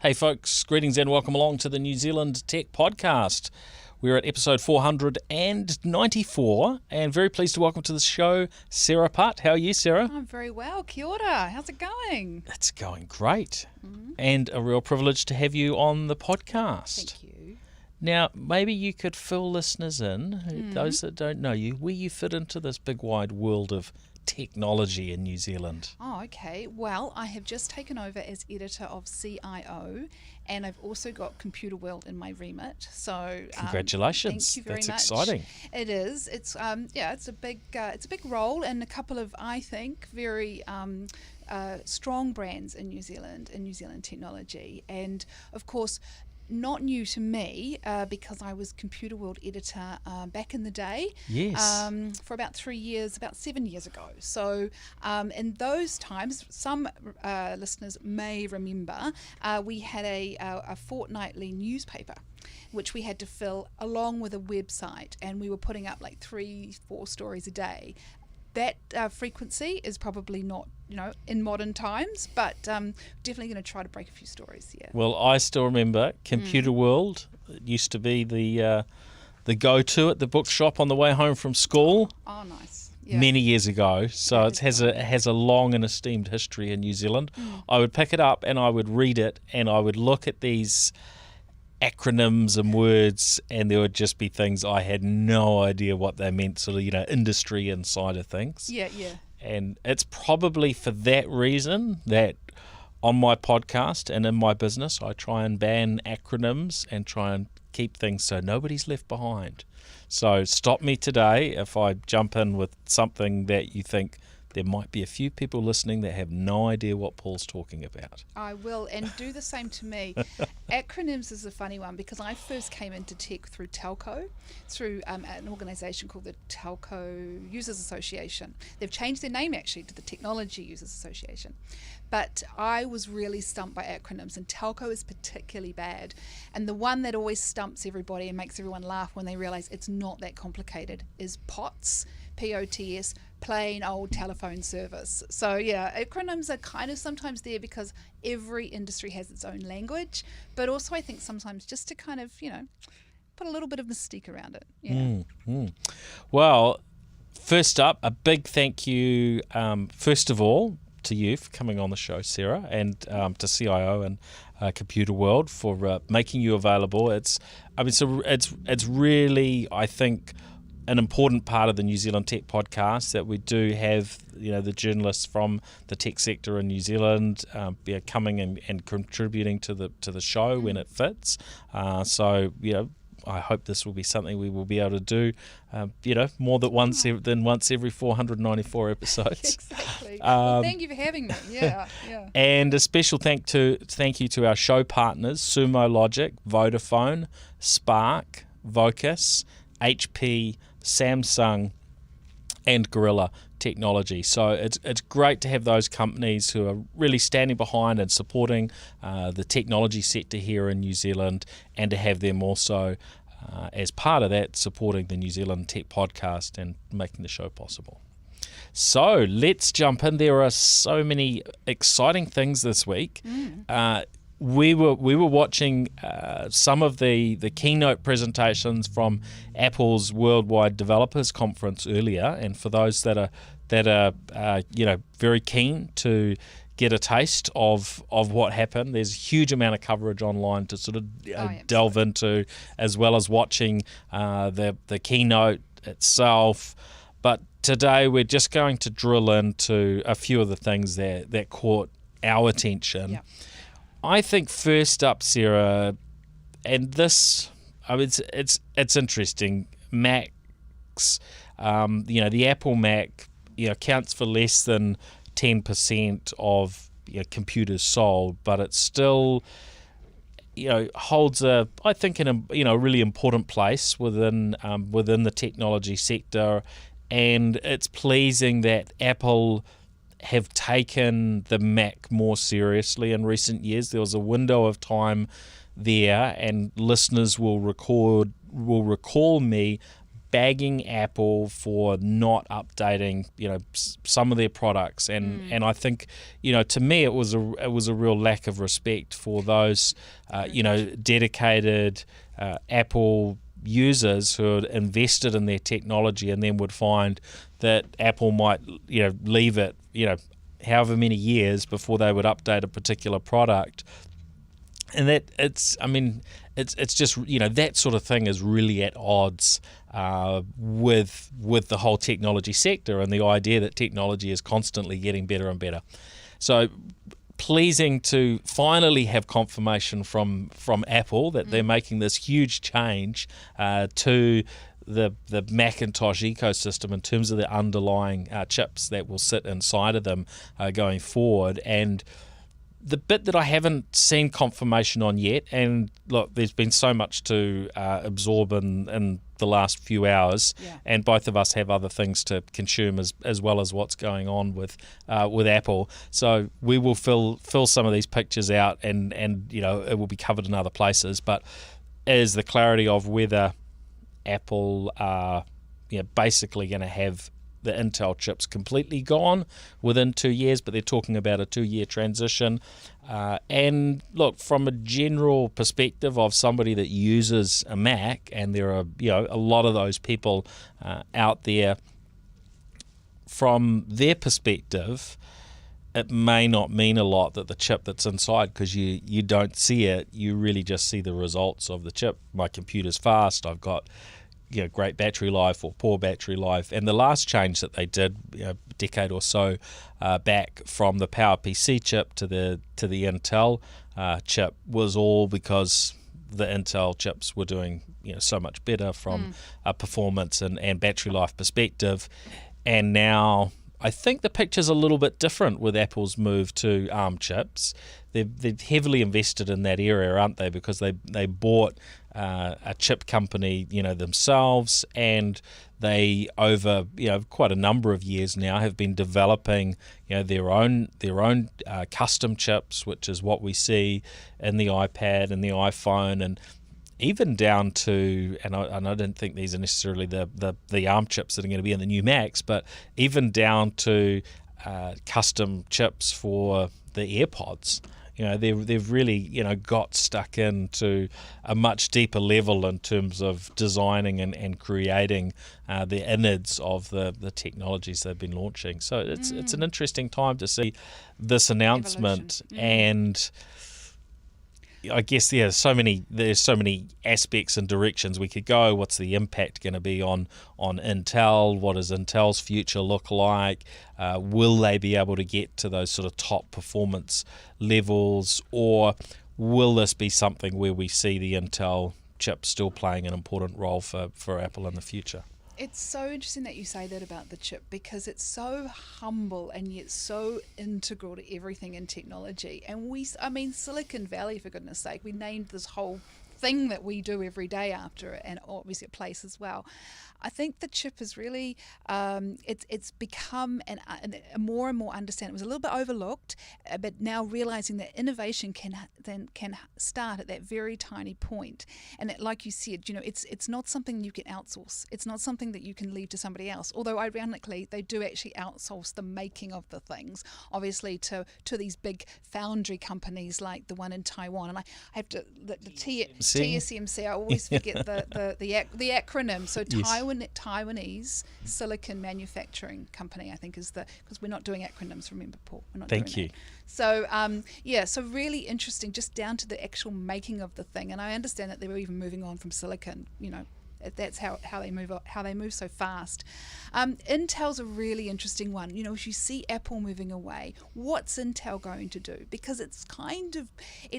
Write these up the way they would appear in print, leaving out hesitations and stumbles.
Hey folks, greetings and welcome along to the New Zealand Tech Podcast. We're at episode 494 and very pleased to welcome to the show Sarah Putt. How are you, Sarah? I'm very well. Kia ora. How's it going? It's going great. And a real privilege to have you on the podcast. Thank you. Now, maybe you could fill listeners in, those that don't know you, where you fit into this big wide world of technology in New Zealand. Oh, okay. Well, I have just taken over as editor of CIO, and I've also got Computer World in my remit. So, Congratulations! Thank you very That's much. exciting. It is. It's it's a big role, and a couple of, I think, very strong brands in New Zealand technology, and of course, not new to me because I was Computer World editor back in the day. Yes. For about 3 years, about 7 years ago. So in those times, some listeners may remember, we had a fortnightly newspaper which we had to fill along with a website, and we were putting up like 3-4 stories a day. That frequency is probably not, in modern times, but definitely going to try to break a few stories. Yeah. Well, I still remember Computer World. It used to be the go-to at the bookshop on the way home from school. Oh, nice. Yeah. Many years ago. So it has a long and esteemed history in New Zealand. I would pick it up and I would read it, and I would look at these acronyms and words, and there would just be things I had no idea what they meant, sort of, industry inside of things. Yeah. And it's probably for that reason that on my podcast and in my business, I try and ban acronyms and try and keep things so nobody's left behind. So stop me today if I jump in with something that you think there might be a few people listening that have no idea what Paul's talking about. I will, and do the same to me. Acronyms is a funny one because I first came into tech through telco, through an organisation called the Telco Users Association. They've changed their name actually to the Technology Users Association. But I was really stumped by acronyms, and telco is particularly bad. And the one that always stumps everybody and makes everyone laugh when they realise it's not that complicated is POTS, P-O-T-S, plain old telephone service. So yeah, acronyms are kind of sometimes there because every industry has its own language, but also I think sometimes just to kind of, put a little bit of mystique around it. Yeah. Well, first up, a big thank you, first of all, to you for coming on the show, Sarah, and to CIO and Computer World for making you available. It's really, I think, an important part of the New Zealand Tech Podcast that we do have, the journalists from the tech sector in New Zealand coming and contributing to the show when it fits. So I hope this will be something we will be able to do, more than once every 494 episodes. Exactly. Well, thank you for having me. Yeah. And a special thank you to our show partners: Sumo Logic, Vodafone, Spark, Vocus, HP, Samsung, and Gorilla Technology. So it's great to have those companies who are really standing behind and supporting the technology sector here in New Zealand, and to have them also as part of that supporting the New Zealand Tech Podcast and making the show possible. So let's jump in. There are so many exciting things this week. We were watching some of the keynote presentations from Apple's Worldwide Developers Conference earlier, and for those that are very keen to get a taste of what happened, there's a huge amount of coverage online to sort of delve into, as well as watching the keynote itself. But today we're just going to drill into a few of the things that caught our attention. Yeah. I think first up, Sarah, and this, it's interesting. Macs, the Apple Mac, accounts for less than 10% of computers sold, but it still, holds a really important place within the technology sector, and it's pleasing that Apple have taken the Mac more seriously in recent years. There was a window of time there, and listeners will recall me bagging Apple for not updating, some of their products, and I think, to me it was a real lack of respect for those, dedicated Apple users who had invested in their technology and then would find that Apple might, leave it, however many years before they would update a particular product. And that it's just, that sort of thing is really at odds with the whole technology sector and the idea that technology is constantly getting better and better. So pleasing to finally have confirmation from Apple that they're making this huge change to the Macintosh ecosystem in terms of the underlying chips that will sit inside of them going forward. And the bit that I haven't seen confirmation on yet, and look, there's been so much to absorb in the last few hours, and both of us have other things to consume as well as what's going on with Apple. So we will fill some of these pictures out, and it will be covered in other places. But is the clarity of whether Apple are basically going to have the Intel chips completely gone within 2 years, but they're talking about a 2-year transition. And look, from a general perspective of somebody that uses a Mac, and there are a lot of those people out there, from their perspective, it may not mean a lot that the chip that's inside, because you don't see it, you really just see the results of the chip. My computer's fast, I've got great battery life or poor battery life. And the last change that they did a decade or so back from the PowerPC chip to the Intel chip was all because the Intel chips were doing so much better from a performance and battery life perspective. And now I think the picture's a little bit different with Apple's move to ARM chips. They've heavily invested in that area, aren't they? Because they bought a chip company, themselves, and they over quite a number of years now have been developing their own custom chips, which is what we see in the iPad and the iPhone, and even down to, and I don't think these are necessarily the ARM chips that are going to be in the new Macs, but even down to custom chips for the AirPods. They've really got stuck into a much deeper level in terms of designing and creating the innards of the technologies they've been launching. So it's an interesting time to see this announcement. And I guess there's so many aspects and directions we could go. What's the impact going to be on Intel? What does Intel's future look like? Will they be able to get to those sort of top performance levels, or will this be something where we see the Intel chip still playing an important role for Apple in the future? It's so interesting that you say that about the chip, because it's so humble and yet so integral to everything in technology. And Silicon Valley, for goodness sake, we named this whole thing that we do every day after it, and obviously a place as well. I think the chip is really, it's become a more and more understanding. It was a little bit overlooked, but now realizing that innovation can start at that very tiny point. And that, like you said, it's not something you can outsource. It's not something that you can leave to somebody else. Although ironically, they do actually outsource the making of the things, obviously to these big foundry companies like the one in Taiwan. And I have to the TSMC. I always forget the acronym. So Yes. Taiwanese Silicon Manufacturing Company, I think, is because we're not doing acronyms. Remember, Paul, we're not. Thank doing you. That. So so really interesting, just down to the actual making of the thing. And I understand that they were even moving on from silicon. That's how they move so fast. Intel's a really interesting one. If you see Apple moving away, what's Intel going to do? Because it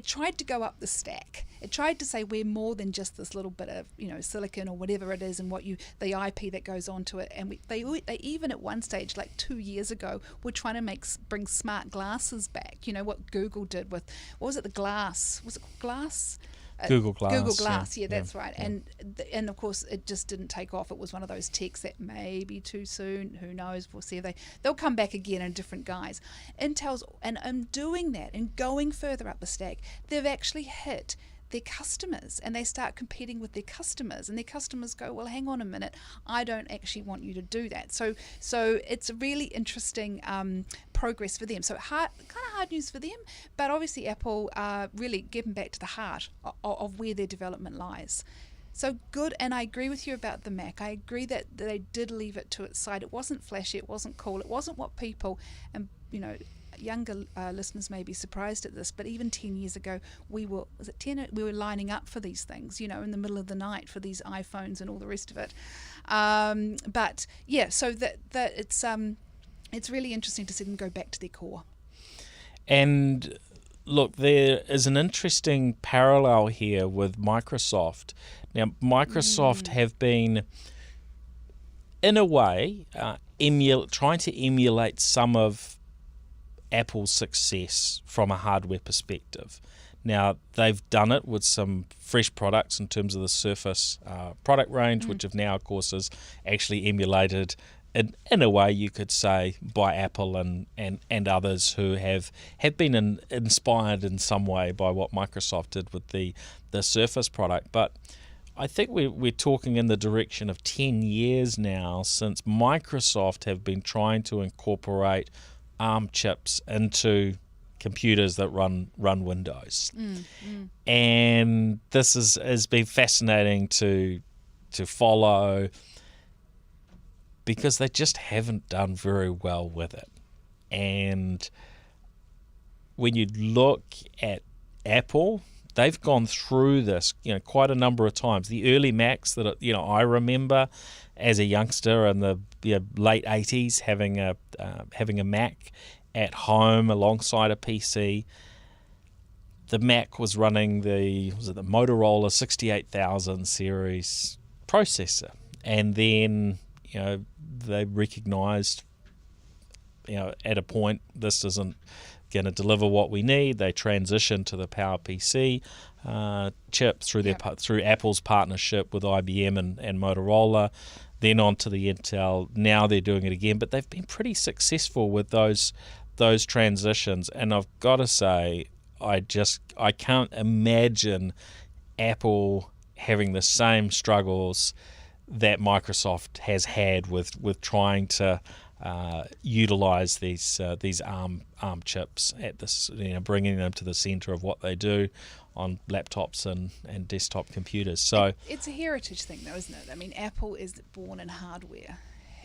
tried to go up the stack. It tried to say we're more than just this little bit of silicon or whatever it is, and the IP that goes onto it. And they even at one stage, like 2 years ago, were trying to bring smart glasses back. What Google did with, what was it, the glass? Was it glass? Google Glass. Google Glass, yeah, that's right. Yeah. And of course, it just didn't take off. It was one of those techs that may be too soon. Who knows? We'll see if they'll come back again in different guise. Intel's and doing that and going further up the stack, they've actually hit their customers, and they start competing with their customers, and their customers go, well, hang on a minute, I don't actually want you to do that. So it's a really interesting progress for them. So kind of hard news for them, but obviously Apple are really getting back to the heart of where their development lies. So good, and I agree with you about the Mac. I agree that they did leave it to its side. It wasn't flashy, it wasn't cool, it wasn't what people, and younger listeners may be surprised at this, but even 10 years ago, we were lining up for these things, in the middle of the night for these iPhones and all the rest of it. But yeah, so that it's really interesting to see them go back to their core. And look, there is an interesting parallel here with Microsoft. Now, Microsoft have been, in a way, trying to emulate some of Apple's success from a hardware perspective. Now, they've done it with some fresh products in terms of the Surface product range, which have now, of course, is actually emulated in a way, you could say, by Apple and others who have been inspired in some way by what Microsoft did with the Surface product. But I think we're talking in the direction of 10 years now since Microsoft have been trying to incorporate ARM chips into computers that run Windows. And this has been fascinating to follow, because they just haven't done very well with it. And when you look at Apple, they've gone through this, quite a number of times. The early Macs that I remember as a youngster in the late 80s, having a Mac at home alongside a PC. The Mac was running the Motorola 68000 series processor, and then they recognized at a point this isn't going to deliver what we need. They transitioned to the PowerPC chip through Apple's partnership with IBM and Motorola, then on to the Intel. Now they're doing it again, but they've been pretty successful with those transitions. And I've got to say, I can't imagine Apple having the same struggles that Microsoft has had with trying to utilize these ARM chips at this, bringing them to the center of what they do on laptops and desktop computers. So it's a heritage thing, though, isn't it? I mean, Apple is born in hardware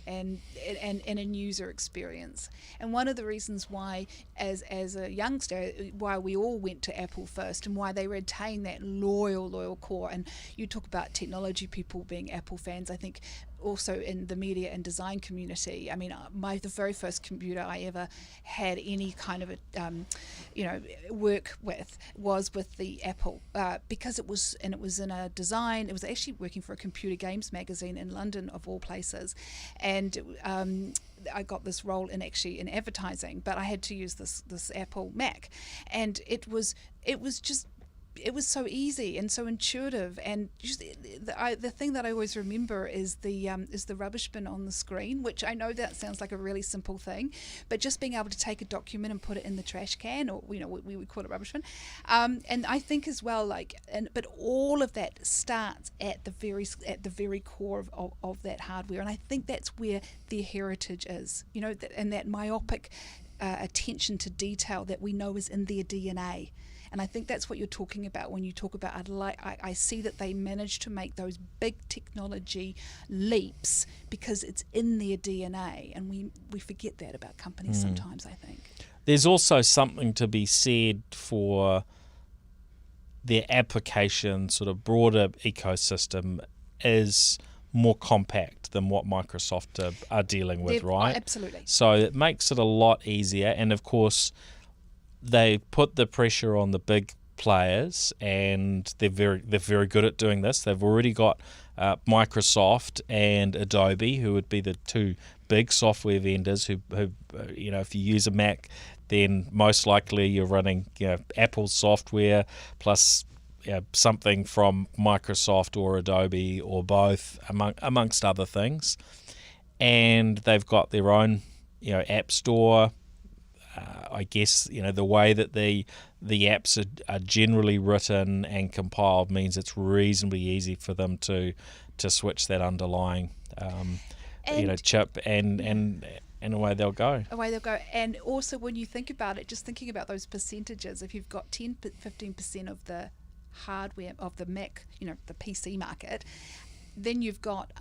and in user experience. And one of the reasons why, as a youngster, why we all went to Apple first, and why they retain that loyal core. And you talk about technology people being Apple fans. I think also in the media and design community. I mean, the very first computer I ever had any kind of work with was with the Apple, because it was in a design. It was actually working for a computer games magazine in London, of all places, and I got this role in advertising, but I had to use this Apple Mac, and it was so easy and so intuitive, and just the thing that I always remember is the rubbish bin on the screen, which I know that sounds like a really simple thing, but just being able to take a document and put it in the trash can, or we would call it rubbish bin, and I think as well, but all of that starts at the very core of that hardware, and I think that's where their heritage is, and that myopic attention to detail that we know is in their DNA. And I think that's what you're talking about when you talk about, I see that they managed to make those big technology leaps because it's in their DNA, and we forget that about companies sometimes, I think. There's also something to be said for their application, sort of broader ecosystem is more compact than what Microsoft are dealing with, right? Absolutely. So it makes it a lot easier, and of course they put the pressure on the big players, and they're very good at doing this. They've already got Microsoft and Adobe, who would be the two big software vendors who if you use a Mac, then most likely you're running Apple software plus something from Microsoft or Adobe or both, amongst other things. And they've got their own App Store. I guess the way that the apps are generally written and compiled means it's reasonably easy for them to switch that underlying chip and away they'll go. Away they'll go. And also when you think about it, just thinking about those percentages, if you've got 10-15% of the hardware of the Mac, the PC market, then you've got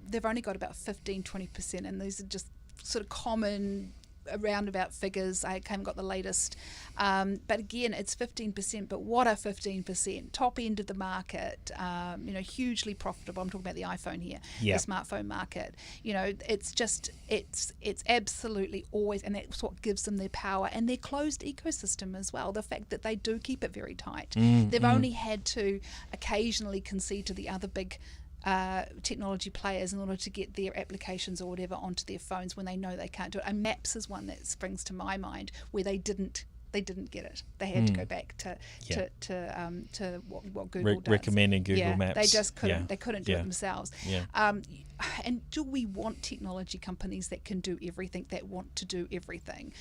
they've only got about 15-20%, and these are just sort of common roundabout figures. I haven't got the latest, but again, it's 15%. But what are 15%? Top end of the market, hugely profitable. I'm talking about the iPhone here, the smartphone market. It's absolutely always, and that's what gives them their power and their closed ecosystem as well. The fact that they do keep it very tight. They've only had to occasionally concede to the other big technology players in order to get their applications or whatever onto their phones when they know they can't do it. And Maps is one that springs to my mind where they didn't get it. They had to go back to what Google does. Recommending Google Maps. They just couldn't. Yeah. They couldn't do it themselves. Yeah. And do we want technology companies that can do everything, that want to do everything?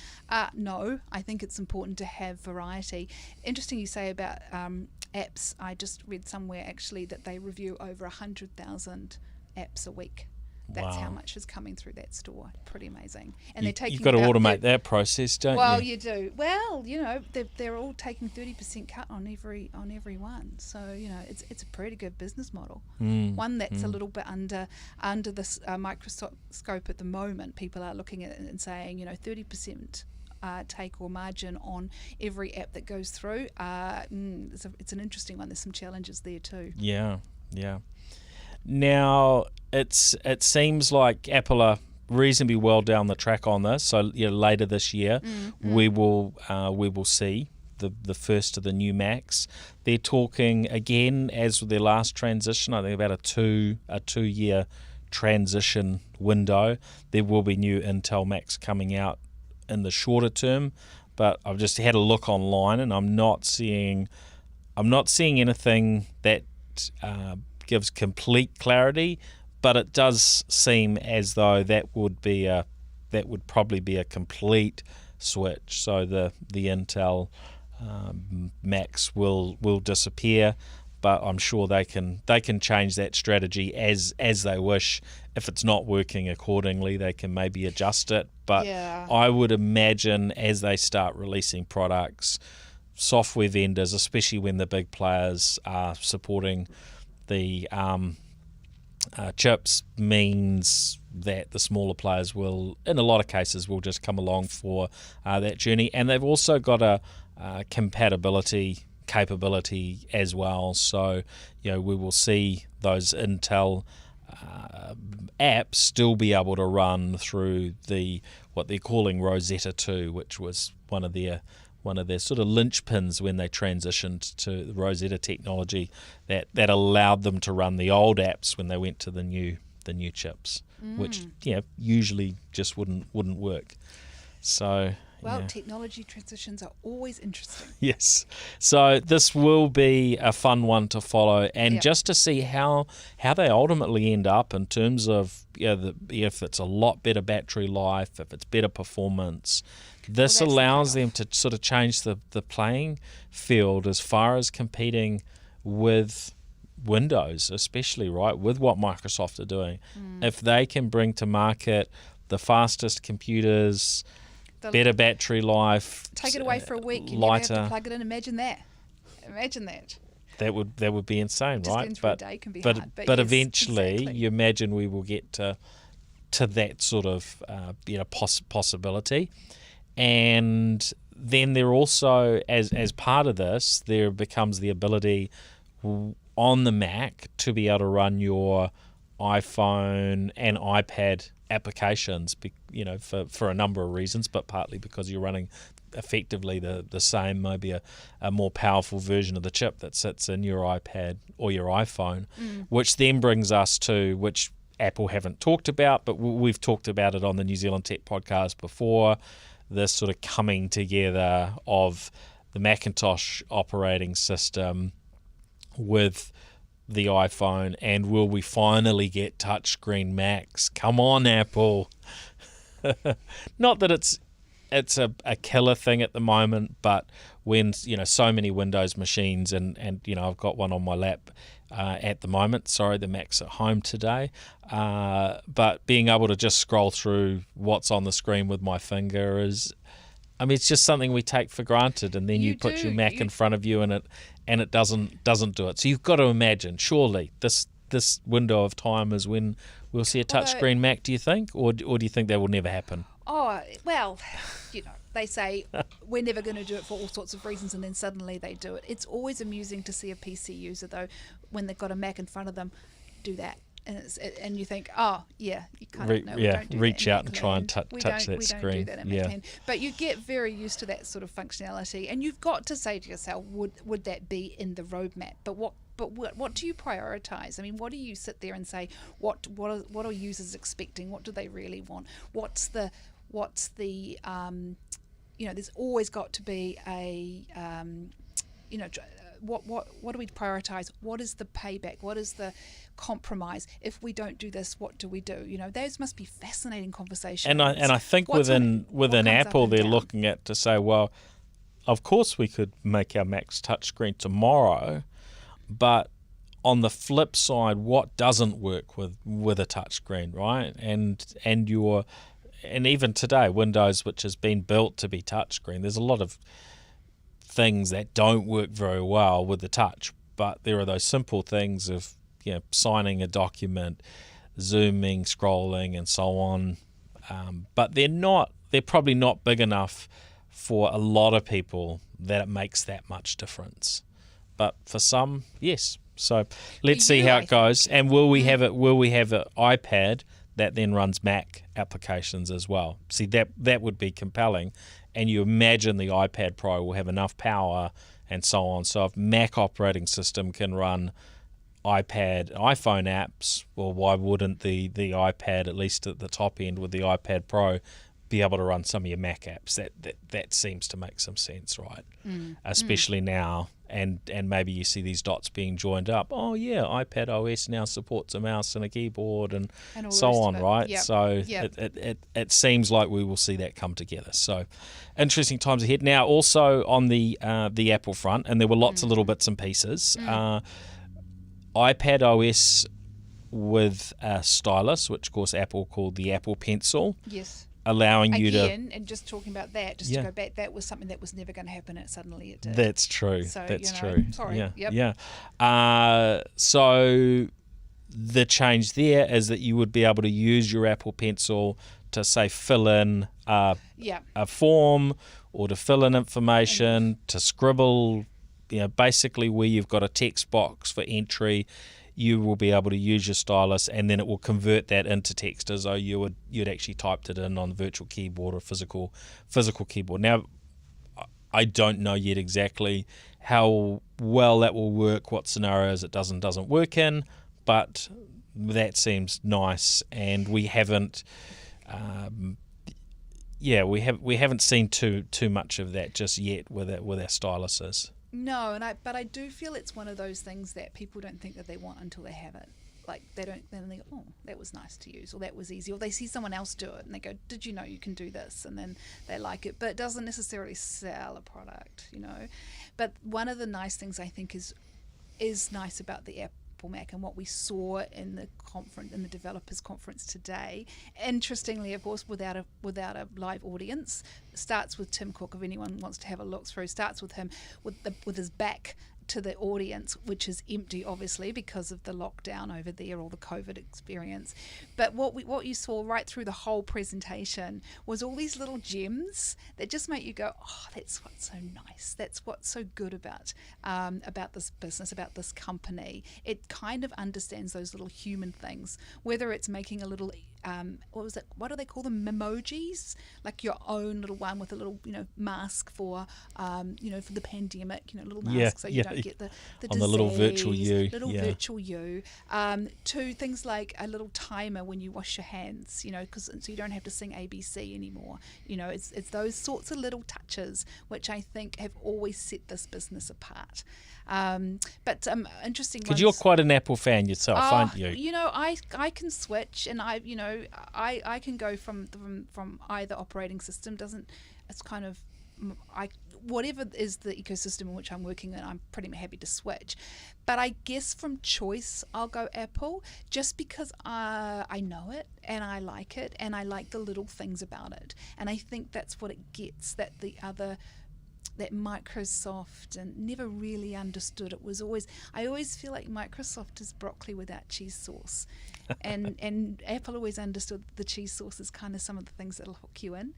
No. I think it's important to have variety. Interesting you say about apps. I just read somewhere actually that they review over 100,000 apps a week. That's how much is coming through that store. Pretty amazing. And they're taking. You've got to automate that process, don't you? Well, you do. Well, they're all taking 30% cut on every one. So it's a pretty good business model. One that's a little bit under this microscope at the moment. People are looking at it and saying 30%. Take or margin on every app that goes through. It's an interesting one. There's some challenges there too. Yeah. Now it seems like Apple are reasonably well down the track on this. So later this year we will see the first of the new Macs. They're talking again, as with their last transition, I think about a 2-year transition window. There will be new Intel Macs coming out in the shorter term, but I've just had a look online and I'm not seeing anything that gives complete clarity, but it does seem as though that would probably be a complete switch. So the Intel Macs will disappear, but I'm sure they can change that strategy as they wish. If it's not working accordingly, they can maybe adjust it. But I would imagine as they start releasing products, software vendors, especially when the big players are supporting the chips, means that the smaller players will, in a lot of cases, will just come along for that journey. And they've also got a compatibility capability as well. So, we will see those Intel apps still be able to run through what they're calling Rosetta 2, which was one of their sort of linchpins when they transitioned to the Rosetta technology that allowed them to run the old apps when they went to the new chips, which usually just wouldn't work. So technology transitions are always interesting. Yes. So this will be a fun one to follow, and just to see how they ultimately end up in terms of if it's a lot better battery life, if it's better performance. This allows them to sort of change the playing field as far as competing with Windows, especially, right, with what Microsoft are doing. If they can bring to market the fastest computers, better battery life, take it away for a week, you lighter, never have to plug it in. Imagine that. That would be insane, just right? But a day can be hard, but yes, eventually, exactly. You imagine we will get to that sort of possibility. And then there also, as part of this, there becomes the ability on the Mac to be able to run your iPhone and iPad applications, for a number of reasons, but partly because you're running effectively the same, maybe a more powerful version of the chip that sits in your iPad or your iPhone, which then brings us to, which Apple haven't talked about, but we've talked about it on the New Zealand Tech podcast before, this sort of coming together of the Macintosh operating system with the iPhone, and will we finally get touchscreen Macs? Come on, Apple. Not that it's it's a killer thing at the moment, but when so many Windows machines and I've got one on my lap at the moment. Sorry, the Mac's at home today, but being able to just scroll through what's on the screen with my finger is, it's just something we take for granted, and then you put your Mac in front of you and it doesn't do it. So you've got to imagine, surely this window of time is when we'll see a touchscreen Mac, do you think? Or do you think that will never happen? Oh, well, they say we're never going to do it for all sorts of reasons, and then suddenly they do it. It's always amusing to see a PC user, though, when they've got a Mac in front of them, do that. And you think, oh, yeah, you kind of know. Yeah, reach out and try and touch that screen. We don't do that in Mac. But you get very used to that sort of functionality, and you've got to say to yourself, would that be in the roadmap? But what do you prioritize? What do you sit there and say, what are users expecting? What do they really want? What's the there's always got to be a what do we prioritize? What is the payback? What is the compromise? If we don't do this, what do we do? those must be fascinating conversations. And I think within Apple, they're looking at to say, well, of course we could make our Mac's touchscreen tomorrow, but on the flip side, what doesn't work with a touchscreen, right? And even today, Windows, which has been built to be touchscreen, there's a lot of things that don't work very well with the touch, but there are those simple things of signing a document, zooming, scrolling, and so on. But they're probably not big enough for a lot of people that it makes that much difference. But for some, yes. So let's see how it goes. And will we have it? Will we have an iPad that then runs Mac applications as well? See, that would be compelling. And you imagine the iPad Pro will have enough power and so on. So if Mac operating system can run iPhone apps, well, why wouldn't the iPad, at least at the top end with the iPad Pro, be able to run some of your Mac apps? That seems to make some sense, right? Especially now. And maybe you see these dots being joined up. Oh yeah, iPad OS now supports a mouse and a keyboard and so on, right? Yep. So it seems like we will see that come together. So interesting times ahead. Now also on the Apple front, and there were lots of little bits and pieces. iPad OS with a stylus, which of course Apple called the Apple Pencil. Yes. Allowing you to... Again, and just talking about that, to go back, that was something that was never going to happen, and suddenly it did. That's true. So, that's true. Sorry. Yeah. Yep. Yeah. So the change there is that you would be able to use your Apple Pencil to, say, fill in a form or to fill in information, to scribble, basically where you've got a text box for entry, you will be able to use your stylus, and then it will convert that into text as though you'd actually typed it in on the virtual keyboard or physical keyboard. Now, I don't know yet exactly how well that will work, what scenarios it doesn't work in, but that seems nice, and we haven't we haven't seen too much of that just yet with our styluses. No, but I do feel it's one of those things that people don't think that they want until they have it. Like then they go, oh, that was nice to use, or that was easy, or they see someone else do it and they go, did you know you can do this? And then they like it, but it doesn't necessarily sell a product, But one of the nice things I think is nice about the Apple Mac and what we saw in the developers conference today, interestingly, of course, without a live audience, starts with Tim Cook. If anyone wants to have a look through, starts with him with his back to the audience, which is empty, obviously, because of the lockdown over there or the COVID experience. But what you saw right through the whole presentation was all these little gems that just make you go, oh, that's what's so nice. That's what's so good about this business, about this company. It kind of understands those little human things, whether it's making a little what do they call them, memojis, like your own little one with a little mask for for the pandemic, little mask so you don't get the disease, on the little virtual you, virtual you, to things like a little timer when you wash your hands, so you don't have to sing ABC anymore. It's those sorts of little touches which I think have always set this business apart. But interesting. Because you're quite an Apple fan yourself, aren't you? I can switch, and I can go from either operating system. It's kind of whatever is the ecosystem in which I'm working in, I'm pretty happy to switch. But I guess from choice, I'll go Apple, just because I know it and I like it and I like the little things about it. And I think that's what it gets, that Microsoft and never really understood. I always feel like Microsoft is broccoli without cheese sauce. and Apple always understood the cheese sauce is kind of some of the things that'll hook you in.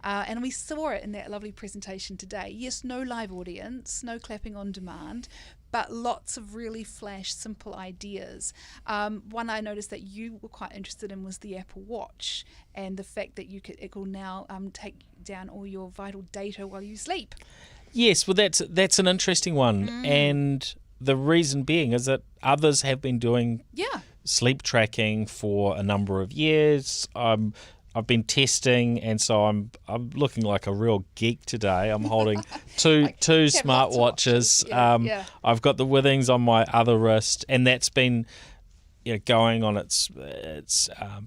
And we saw it in that lovely presentation today. Yes, no live audience, no clapping on demand, but lots of really flash, simple ideas. One I noticed that you were quite interested in was the Apple Watch and the fact that it will now take down all your vital data while you sleep. Yes, well, that's an interesting one. And the reason being is that others have been doing sleep tracking for a number of years. I've been testing, and so I'm looking like a real geek today. I'm holding two smartwatches. I've got the Withings on my other wrist, and that's been going on. It's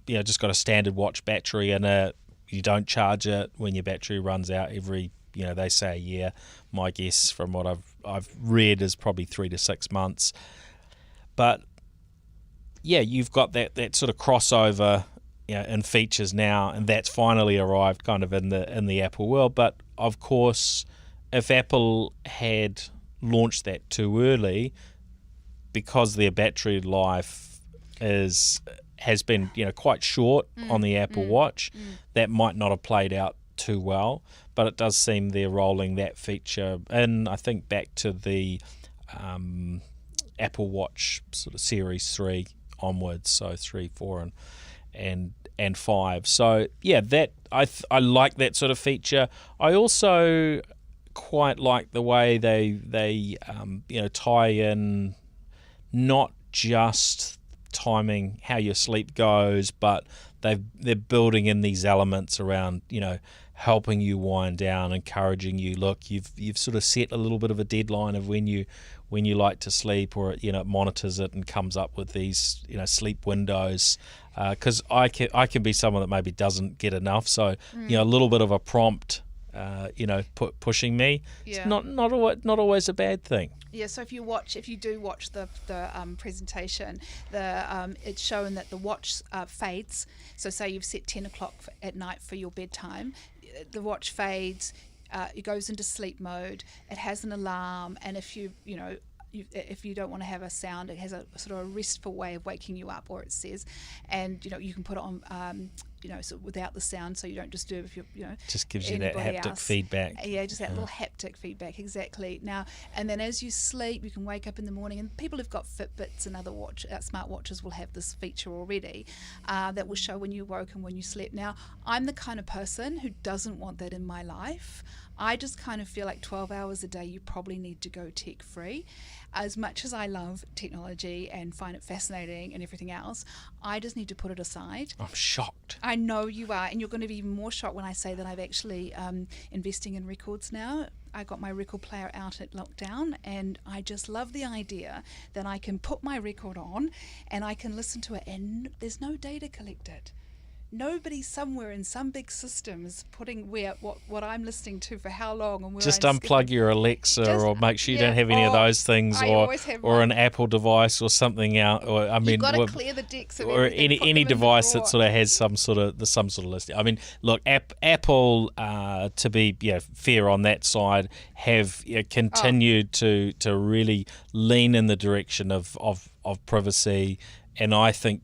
just got a standard watch battery in it. You don't charge it when your battery runs out every, they say a year. My guess from what I've read is probably 3 to 6 months. But yeah, you've got that sort of crossover in features now, and that's finally arrived kind of in the Apple world. But of course, if Apple had launched that too early, because their battery life has been quite short on the Apple Watch, that might not have played out too well. But it does seem they're rolling that feature in, I think, back to the Apple Watch sort of Series 3 onwards, so 3, 4 and 5. So yeah, that I like that sort of feature. I also quite like the way they tie in not just timing how your sleep goes, but they're building in these elements around helping you wind down, encouraging you. Look, you've sort of set a little bit of a deadline of when you like to sleep, or it monitors it and comes up with these sleep windows. Because I can be someone that maybe doesn't get enough, so a little bit of a prompt, pushing me. It's not always a bad thing. Yeah, so if you do watch the presentation, it's showing that the watch fades. So say you've set 10 o'clock at night for your bedtime, the watch fades, it goes into sleep mode, it has an alarm, and if if you don't want to have a sound, it has a sort of a restful way of waking you up, or it says, and you can put it on so without the sound, so you don't disturb if just gives you that haptic feedback. Yeah, just that little haptic feedback, exactly. Now and then as you sleep, you can wake up in the morning, and people who've got Fitbits and other smartwatches will have this feature already that will show when you woke and when you slept. Now I'm the kind of person who doesn't want that in my life. I just kind of feel like 12 hours a day you probably need to go tech free. As much as I love technology and find it fascinating and everything else, I just need to put it aside. I'm shocked. I know you are, and you're going to be even more shocked when I say that I've actually investing in records now. I got my record player out at lockdown, and I just love the idea that I can put my record on and I can listen to it, and there's no data collected. Nobody somewhere in some big system is putting what I'm listening to for how long and where. Just unplug your Alexa, or make sure you don't have any of those things, or an Apple device or something out. Or you've got to clear the decks of or any device that sort of has some sort of list. I mean, look, Apple, to be fair on that side, have continued to really lean in the direction of privacy, and I think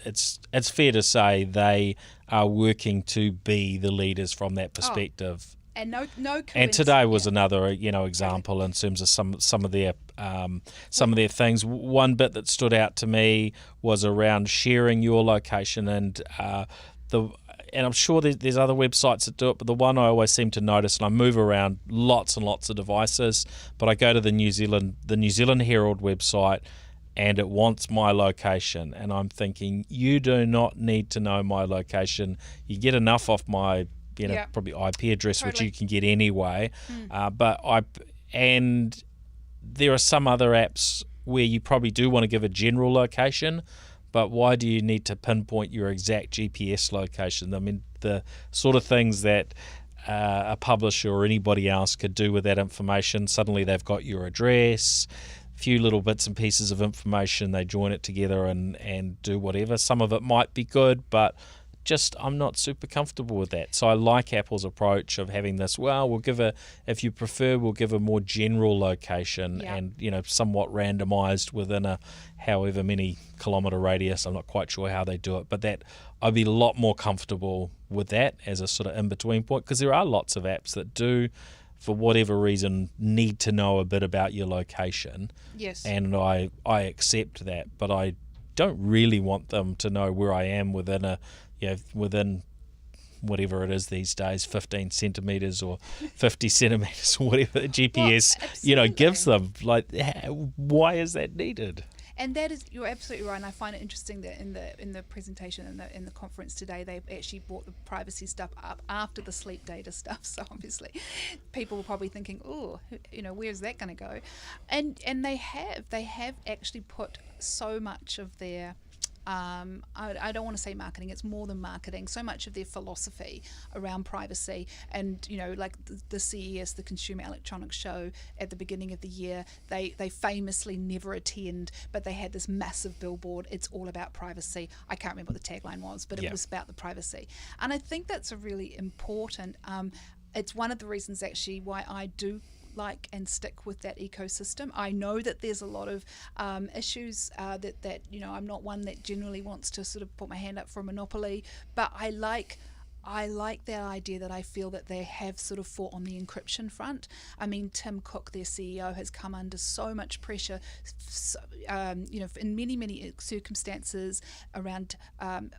It's fair to say they are working to be the leaders from that perspective. And no and today was another example in terms of some of their things. One bit that stood out to me was around sharing your location, and I'm sure there's other websites that do it, but the one I always seem to notice, and I move around lots and lots of devices, but I go to the New Zealand Herald website, and it wants my location, and I'm thinking, you do not need to know my location. You get enough off my probably IP address, which you can get anyway. And there are some other apps where you probably do want to give a general location, but why do you need to pinpoint your exact GPS location? I mean, the sort of things that a publisher or anybody else could do with that information. Suddenly they've got your address, a few little bits and pieces of information, they join it together and do whatever. Some of it might be good, but just I'm not super comfortable with that. So I like Apple's approach of having this, well, we'll give if you prefer, we'll give a more general location and, somewhat randomized within a however many kilometre radius. I'm not quite sure how they do it, but that I'd be a lot more comfortable with that as a sort of in-between point, because there are lots of apps that do, for whatever reason, need to know a bit about your location. Yes. And I accept that, but I don't really want them to know where I am within within whatever it is these days, 15 centimetres or 50 centimetres or whatever the GPS, gives them. Like, why is that needed? And that is, you're absolutely right. And I find it interesting that in the presentation in the conference today, they actually brought the privacy stuff up after the sleep data stuff. So obviously, people were probably thinking, oh, where's that going to go? And they have actually put so much of their I don't want to say marketing, it's more than marketing, so much of their philosophy around privacy. And like the CES, the Consumer Electronics Show, at the beginning of the year, they famously never attend, but they had this massive billboard, it's all about privacy. I can't remember what the tagline was, but it was about the privacy. And I think that's a really important, it's one of the reasons actually why I do like and stick with that ecosystem. I know that there's a lot of issues that I'm not one that generally wants to sort of put my hand up for a monopoly, but I like that idea that I feel that they have sort of fought on the encryption front. I mean, Tim Cook, their CEO, has come under so much pressure, in many circumstances around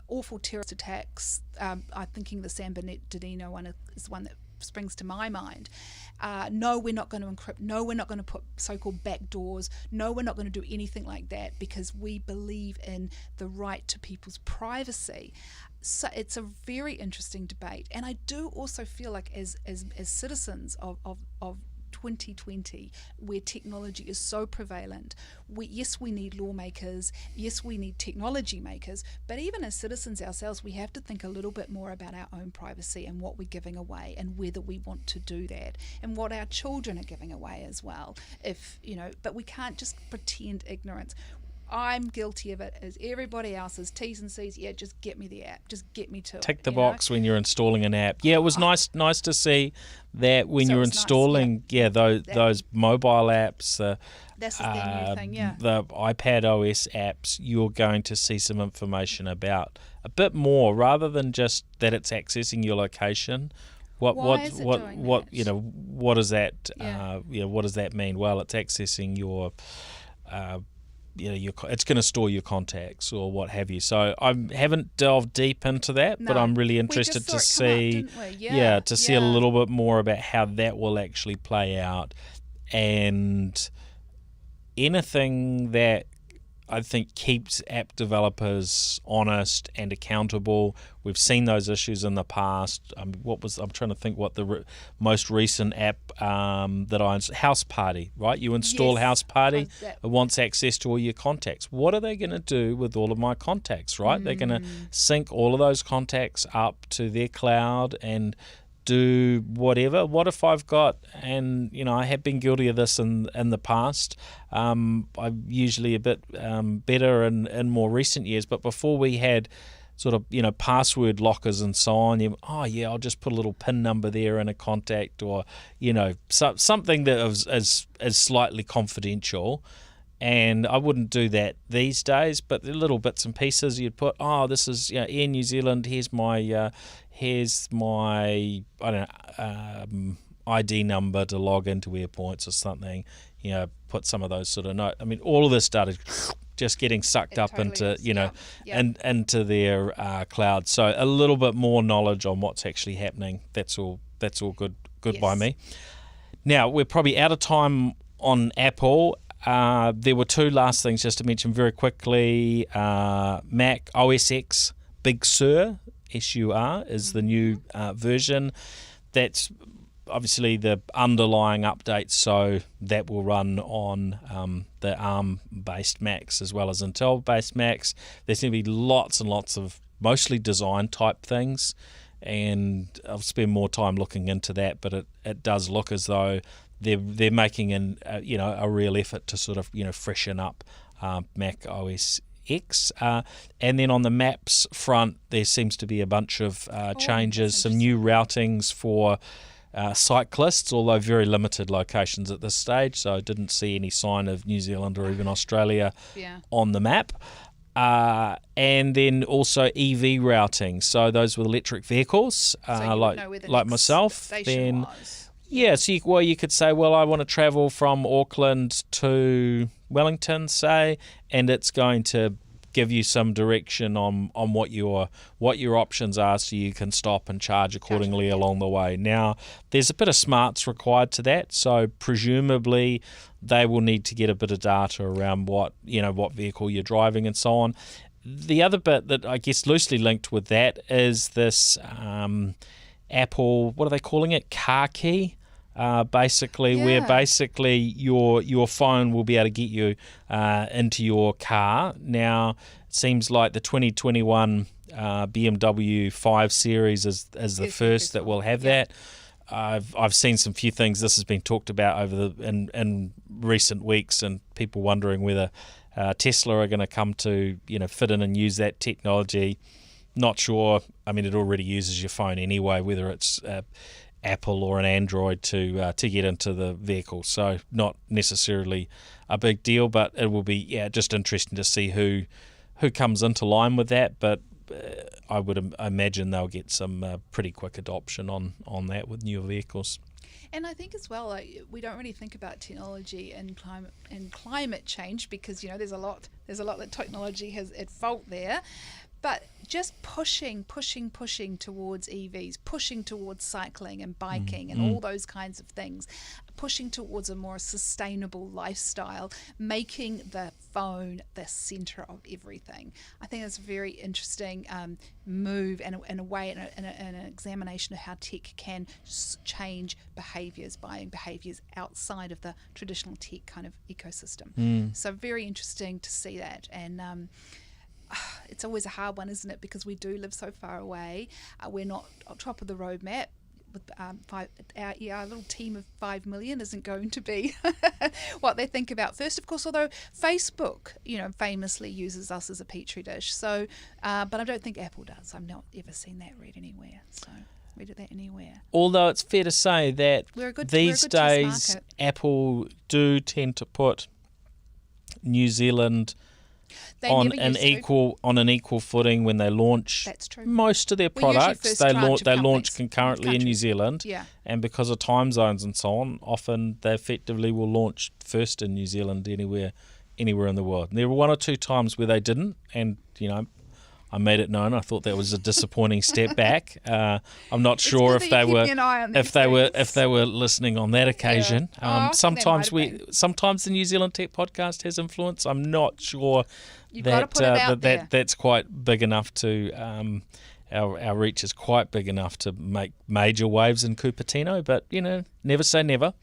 awful terrorist attacks. I'm thinking the San Bernardino one is one that springs to my mind. No, we're not going to encrypt. No, we're not going to put so-called backdoors. No, we're not going to do anything like that because we believe in the right to people's privacy. So it's a very interesting debate, and I do also feel like as citizens of 2020, where technology is so prevalent, we need lawmakers, yes, we need technology makers, but even as citizens ourselves, we have to think a little bit more about our own privacy and what we're giving away and whether we want to do that and what our children are giving away as well. But we can't just pretend ignorance. I'm guilty of it as everybody else is. T's and C's, just get me the app, just get me to it. Tick the box when you're installing an app. Yeah, it was nice to see that when you're installing those mobile apps, that's the new thing, the iPad OS apps, you're going to see some information about a bit more rather than just that it's accessing your location. What does that what does that mean? Well, it's accessing your it's going to store your contacts or what have you. So I haven't delved deep into that, but I'm really interested to see, see a little bit more about how that will actually play out, and anything that I think keeps app developers honest and accountable. We've seen those issues in the past. I'm trying to think what the most recent app House Party, right? You install House Party, it wants access to all your contacts. What are they going to do with all of my contacts, right? They're going to sync all of those contacts up to their cloud and do whatever. What if I've got, and I have been guilty of this in the past. I'm usually a bit better in more recent years, but before we had sort of password lockers and so on, I'll just put a little PIN number there in a contact, or something that is slightly confidential. And I wouldn't do that these days, but the little bits and pieces you'd put, this is Air New Zealand, here's my ID number to log into airports or something, put some of those sort of note. I mean, all of this started just getting sucked up into, into their cloud. So a little bit more knowledge on what's actually happening. That's all good by me. Now, we're probably out of time on Apple. There were two last things just to mention very quickly. Mac OS X Big Sur, SUR, is the new version. That's obviously the underlying updates, so that will run on the ARM-based Macs as well as Intel-based Macs. There's going to be lots and lots of mostly design type things, and I'll spend more time looking into that. But it does look as though they're making a real effort to sort of freshen up Mac OS X. And then on the maps front, there seems to be a bunch of changes, some new routings for cyclists, although very limited locations at this stage, so I didn't see any sign of New Zealand or even Australia on the map. And then also EV routing, so those with electric vehicles, like myself, then so you could say, well, I want to travel from Auckland to Wellington, say, and it's going to give you some direction on what your options are, so you can stop and charge accordingly along the way. Now, there's a bit of smarts required to that, so presumably they will need to get a bit of data around what vehicle you're driving and so on. The other bit that I guess loosely linked with that is this Apple, what are they calling it? Car key. Where basically your phone will be able to get you into your car. Now, it seems like the 2021 BMW 5 Series is the first that will have that. I've seen some few things. This has been talked about in recent weeks, and people wondering whether Tesla are going to come to fit in and use that technology. Not sure. I mean, it already uses your phone anyway, whether it's Apple or an Android to get into the vehicle, so not necessarily a big deal, but it will be just interesting to see who comes into line with that. But I would imagine they'll get some pretty quick adoption on that with newer vehicles. And I think as well, we don't really think about technology and climate change, because there's a lot that technology has at fault there. But just pushing towards EVs, pushing towards cycling and biking and all those kinds of things, pushing towards a more sustainable lifestyle, making the phone the center of everything. I think that's a very interesting move, and in a way, an examination of how tech can change behaviours, buying behaviours outside of the traditional tech kind of ecosystem. So very interesting to see that. And it's always a hard one, isn't it? Because we do live so far away. We're not on top of the roadmap. With our little team of 5 million isn't going to be what they think about first, of course. Although Facebook, famously uses us as a petri dish. So, but I don't think Apple does. I've not ever seen that read that anywhere. Although it's fair to say that these days Apple do tend to put New Zealand on an equal footing when they launch. That's true. Most of their products they launch concurrently in New Zealand, and because of time zones and so on, often they effectively will launch first in New Zealand anywhere in the world. And there were one or two times where they didn't, and I made it known. I thought that was a disappointing step back. I'm not sure if they were listening on that occasion. Sometimes the New Zealand Tech Podcast has influence. I'm not sure that's quite big enough to our reach is quite big enough to make major waves in Cupertino. But never say never.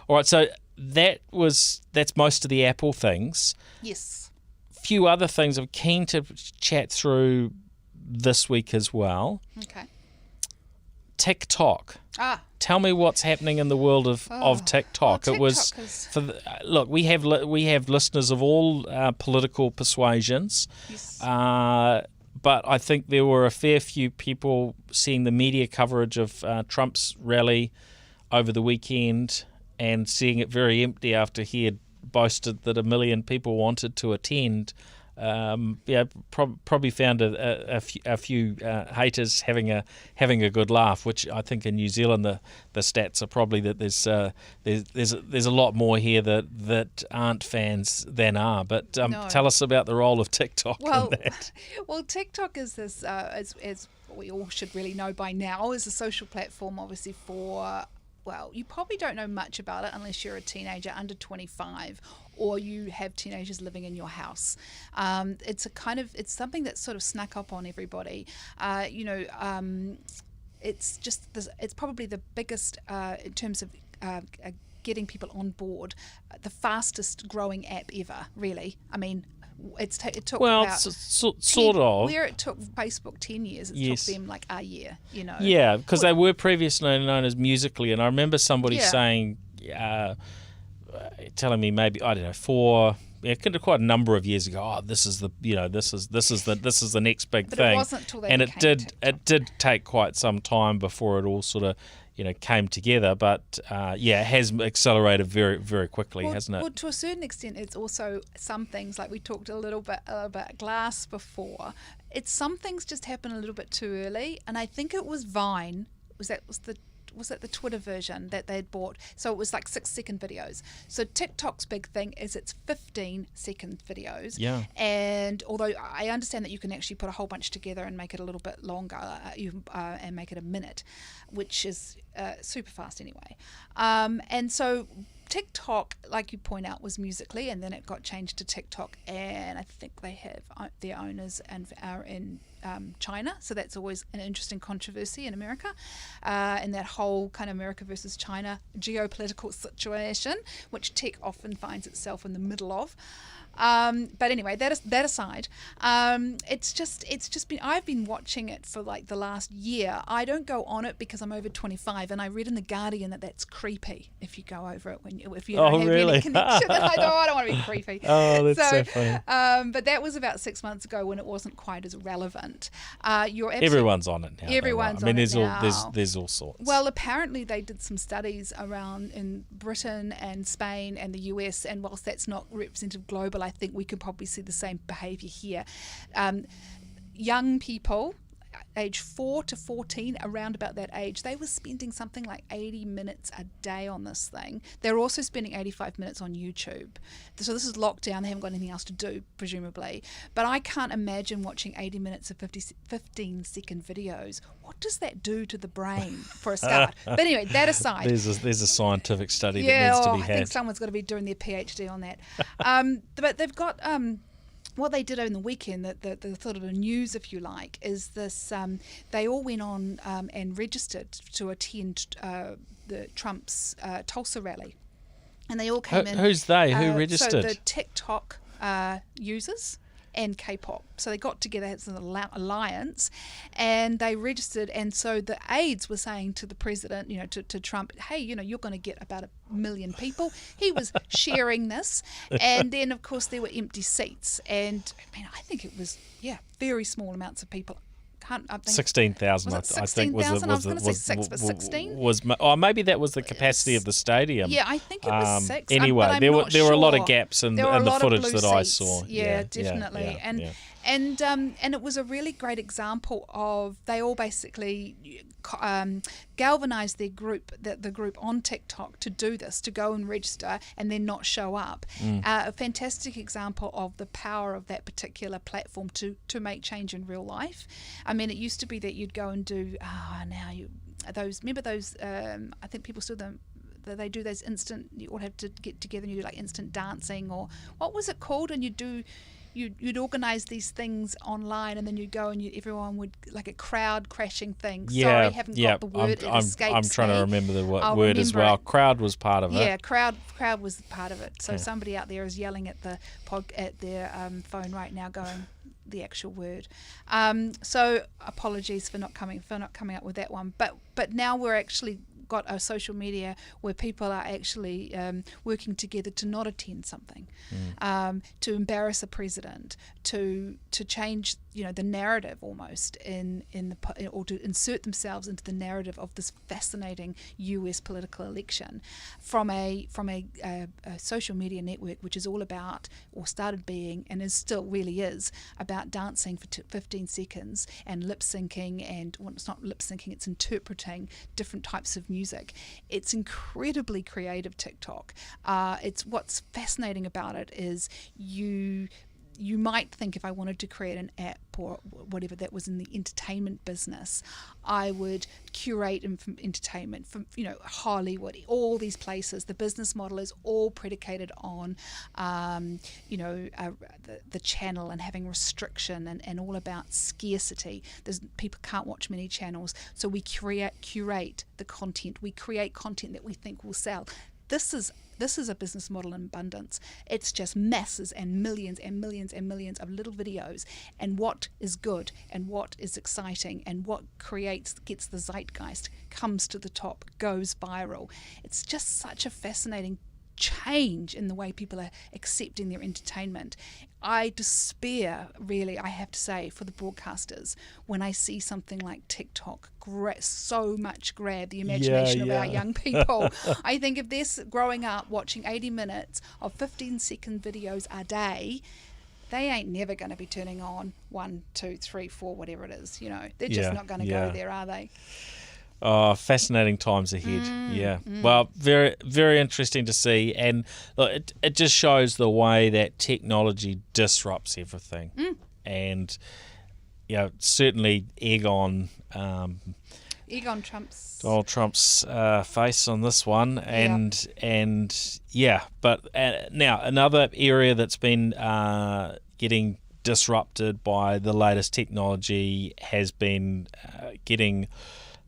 All right, so that's most of the Apple things. Yes. Few other things I'm keen to chat through this week as well. Okay. TikTok. Tell me what's happening in the world of TikTok. Well, it was look. We have listeners of all political persuasions, yes. But I think there were a fair few people seeing the media coverage of Trump's rally over the weekend and seeing it very empty after he had boasted that 1 million people wanted to attend. Probably found a few haters having a good laugh, which I think in New Zealand the stats are probably that there's a lot more here that aren't fans than are. But tell us about the role of TikTok in that. Well, TikTok is this, as we all should really know by now, is a social platform, obviously for. Well, you probably don't know much about it unless you're a teenager under 25 or you have teenagers living in your house. It's something that sort of snuck up on everybody. it's just it's probably the biggest in terms of getting people on board, the fastest growing app ever. Really, I mean. It took about sort of where it took Facebook 10 years. It took them like a year, Yeah, because they were previously known as Musical.ly, and I remember somebody saying, telling me maybe I don't know quite a number of years ago. Oh, this is the this is the next big but thing. It wasn't till and it did take quite some time before it all sort of came together, but it has accelerated very, very quickly, hasn't it? Well, to a certain extent, it's also some things, like we talked a little bit about glass before. It's some things just happen a little bit too early, and I think it was Vine. Was that the Twitter version that they'd bought? So it was like 6-second videos. So TikTok's big thing is it's 15-second videos. Yeah. And although I understand that you can actually put a whole bunch together and make it a little bit longer, and make it a minute, which is super fast anyway. And so TikTok, like you point out, was Musical.ly, and then it got changed to TikTok, and I think they have their owners and are in China, so that's always an interesting controversy in America, and that whole kind of America versus China geopolitical situation, which tech often finds itself in the middle of. But anyway, that aside, it's just been, I've been watching it for like the last year. I don't go on it because I'm over 25, and I read in the Guardian that that's creepy if you go over it if you don't have any connection. And I don't want to be creepy. Oh, that's so funny. But that was about 6 months ago when it wasn't quite as relevant. Everyone's on it now. Everyone's on it now. Now. There's all sorts. Well, apparently they did some studies around in Britain and Spain and the US, and whilst that's not representative global, I think we could probably see the same behaviour here. Young people, age 4 to 14, around about that age, they were spending something like 80 minutes a day on this thing. They're also spending 85 minutes on YouTube. So this is lockdown. They haven't got anything else to do, presumably. But I can't imagine watching 80 minutes of 15-second videos. What does that do to the brain, for a start? But anyway, that aside. There's a scientific study that needs to be had. I think someone's got to be doing their PhD on that. But they've got... what they did over the weekend, the sort of the news, if you like, is this: they all went on and registered to attend the Trump's Tulsa rally, and they all came in. Who's they? Who registered? So the TikTok users and K-pop. So they got together as an alliance, and they registered. And so the aides were saying to the president, to Trump, hey, you're going to get about 1 million people. He was sharing this, and then of course there were empty seats, and I think it was very small amounts of people. 16,000, I think was I was going to say 6, but 16 was. Oh, maybe that was the capacity of the stadium. Yeah, I think it was 6. Anyway, there were a lot of gaps in the footage that I saw. Yeah, definitely. And it was a really great example of, they all basically galvanized their group, the group on TikTok, to do this, to go and register and then not show up. A fantastic example of the power of that particular platform to make change in real life. It used to be that you'd go and do remember those I think people still don't, they do those instant, you all have to get together and you do like instant dancing, or what was it called, and you'd organise these things online, and then you'd go and everyone would, like a crowd crashing thing. Sorry, haven't got the word. It escapes me. I'm trying to remember the word as well. Crowd was part of it. Yeah, crowd was part of it. So somebody out there is yelling at their phone right now, going the actual word. So apologies for not coming up with that one. But now we're actually got a social media where people are actually working together to not attend something, to embarrass a president, to change the narrative almost or to insert themselves into the narrative of this fascinating US political election from a social media network which is all about, or started being and is still really is about, dancing for 15 seconds and lip syncing, and it's not lip syncing, it's interpreting different types of music. It's incredibly creative, TikTok. It's what's fascinating about it is you might think if I wanted to create an app or whatever that was in the entertainment business, I would curate entertainment from, Hollywood, all these places. The business model is all predicated on, the channel and having restriction and all about scarcity. People can't watch many channels, so we curate the content. We create content that we think will sell. This is a business model in abundance. It's just masses and millions and millions and millions of little videos, and what is good and what is exciting and what gets the zeitgeist, comes to the top, goes viral. It's just such a fascinating change in the way people are accepting their entertainment. I despair, really, I have to say, for the broadcasters when I see something like TikTok so much grab the imagination of our young people. I think if they're growing up watching 80 minutes of 15-second videos a day, they ain't never going to be turning on 1, 2, 3, 4, whatever it is. They're just not going to go there, are they? Oh, fascinating times ahead. Well, very, very interesting to see. And look, it just shows the way that technology disrupts everything. And, certainly Egon Trump's Donald Trump's face on this one. But now another area that's been getting disrupted by the latest technology has been getting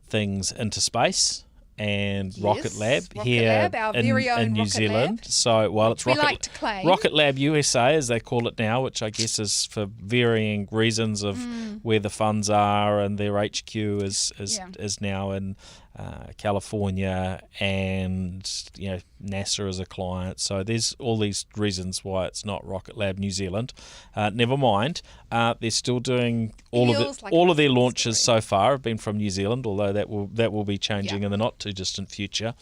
things into space and Rocket Lab here our very own in New Rocket Zealand. Lab. So, it's like to claim. Rocket Lab USA, as they call it now, which I guess is for varying reasons of where the funds are, and their HQ is now in California, and NASA is a client. So there's all these reasons why it's not Rocket Lab New Zealand. Never mind, they're still doing all of their launches so far have been from New Zealand, although that will be changing in the not too distant future.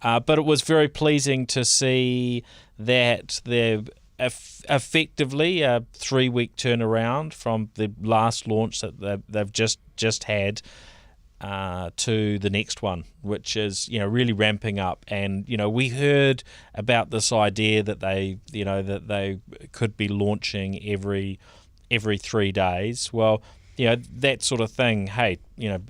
But it was very pleasing to see that they've effectively a 3-week turnaround from the last launch that they've just had to the next one, which is really ramping up. And we heard about this idea that they could be launching every 3 days. Well, that sort of thing. Hey,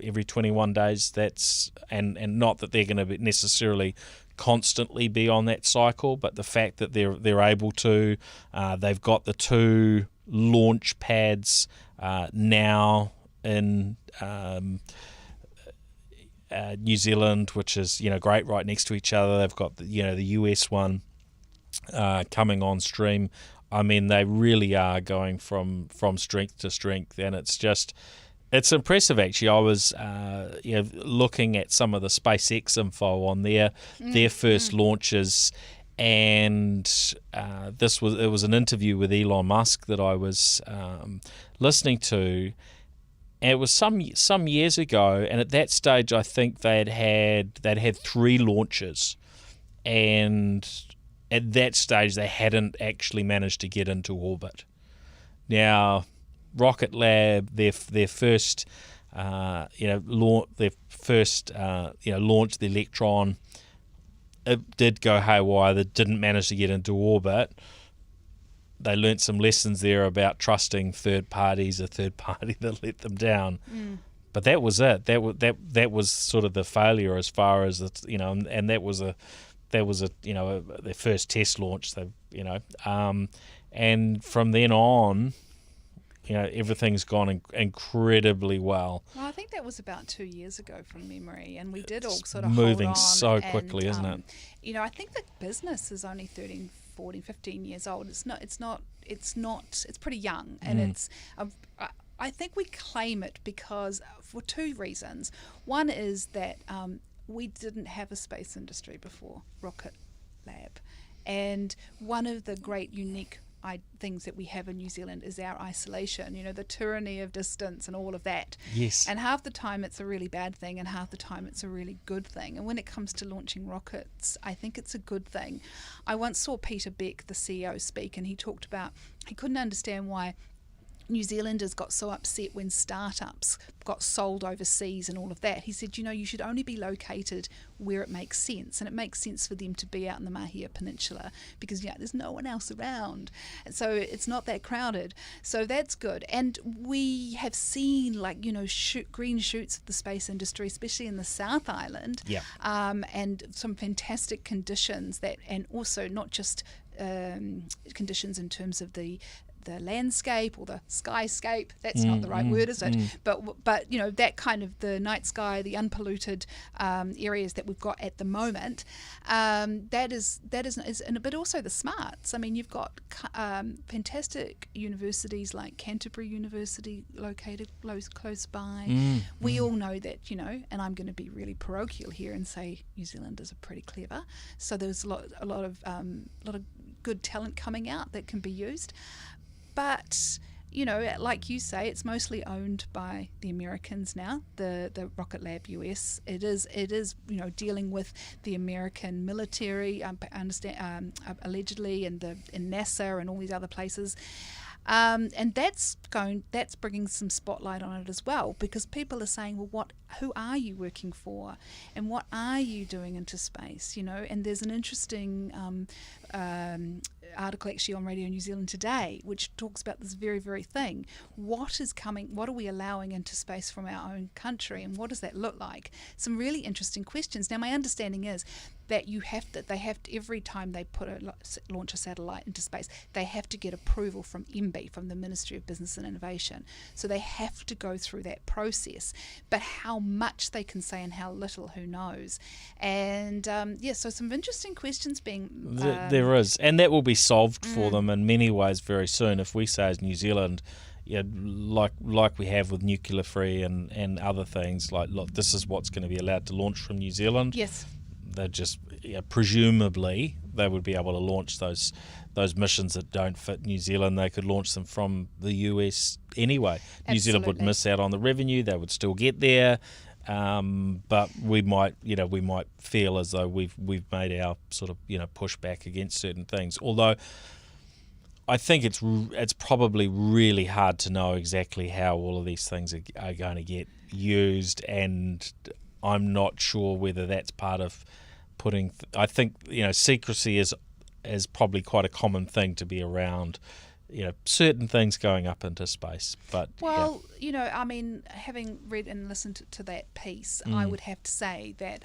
every 21 days. That's and not that they're going to necessarily constantly be on that cycle, but the fact that they're able to, they've got the 2 launch pads now in New Zealand, which is great, right next to each other. They've got the US one coming on stream. I mean, they really are going from strength to strength, and it's impressive actually. I was looking at some of the SpaceX info on their first launches, and it was an interview with Elon Musk that I was listening to. And it was some years ago, and at that stage, I think they'd had 3 launches, and at that stage, they hadn't actually managed to get into orbit. Now, Rocket Lab, their first, launched the Electron. It did go haywire. They didn't manage to get into orbit. They learnt some lessons there about trusting a third party that let them down. But that was it. That was sort of the failure as far as and that was their first test launch. And from then on, everything's gone incredibly well. Well, I think that was about 2 years ago from memory, and we did all sort of moving hold on so quickly, isn't it? I think the business is only 13, 14, 15 years old. It's pretty young, and it's I think we claim it because for 2 reasons. One is that we didn't have a space industry before Rocket Lab, and one of the great unique things that we have in New Zealand is our isolation, the tyranny of distance and all of that. Yes. And half the time it's a really bad thing, and half the time it's a really good thing. And when it comes to launching rockets, I think it's a good thing. I once saw Peter Beck, the CEO, speak, and he talked about he couldn't understand why New Zealanders got so upset when startups got sold overseas and all of that. He said, you should only be located where it makes sense, and it makes sense for them to be out in the Mahia Peninsula because there's no one else around, and so it's not that crowded. So that's good. And we have seen green shoots of the space industry, especially in the South Island, and some fantastic conditions and also not just conditions in terms of the landscape or the skyscape. That's not the right word, is it? But that kind of the night sky, the unpolluted areas that we've got at the moment. That is, but also the smarts. I mean, you've got fantastic universities like Canterbury University located close by. We all know that, and I'm going to be really parochial here and say New Zealanders are pretty clever. So there's a lot of good talent coming out that can be used. But, like you say, it's mostly owned by the Americans now, the Rocket Lab US. It is dealing with the American military, I understand, allegedly, and NASA and all these other places. And that's bringing some spotlight on it as well, because people are saying, well, who are you working for, and what are you doing into space? And there's an interesting article actually on Radio New Zealand today, which talks about this very, very thing. What is coming? What are we allowing into space from our own country, and what does that look like? Some really interesting questions. Now, my understanding is that they have to, every time they launch a satellite into space, they have to get approval from MB, from the Ministry of Business and Innovation. So they have to go through that process. But how much they can say and how little, who knows? And so some interesting questions being there is, and that will be solved for them in many ways very soon. If we say as New Zealand, like we have with nuclear free and other things, like, look, this is what's going to be allowed to launch from New Zealand. Yes. They're just presumably they would be able to launch those missions that don't fit New Zealand. They could launch them from the US anyway. Absolutely. New Zealand would miss out on the revenue. They would still get there, but we might feel as though we've made our sort of push back against certain things. Although I think it's probably really hard to know exactly how all of these things are going to get used, and I'm not sure whether that's part of putting. I think secrecy is probably quite a common thing to be around. Certain things going up into space, but I mean, having read and listened to that piece, I would have to say that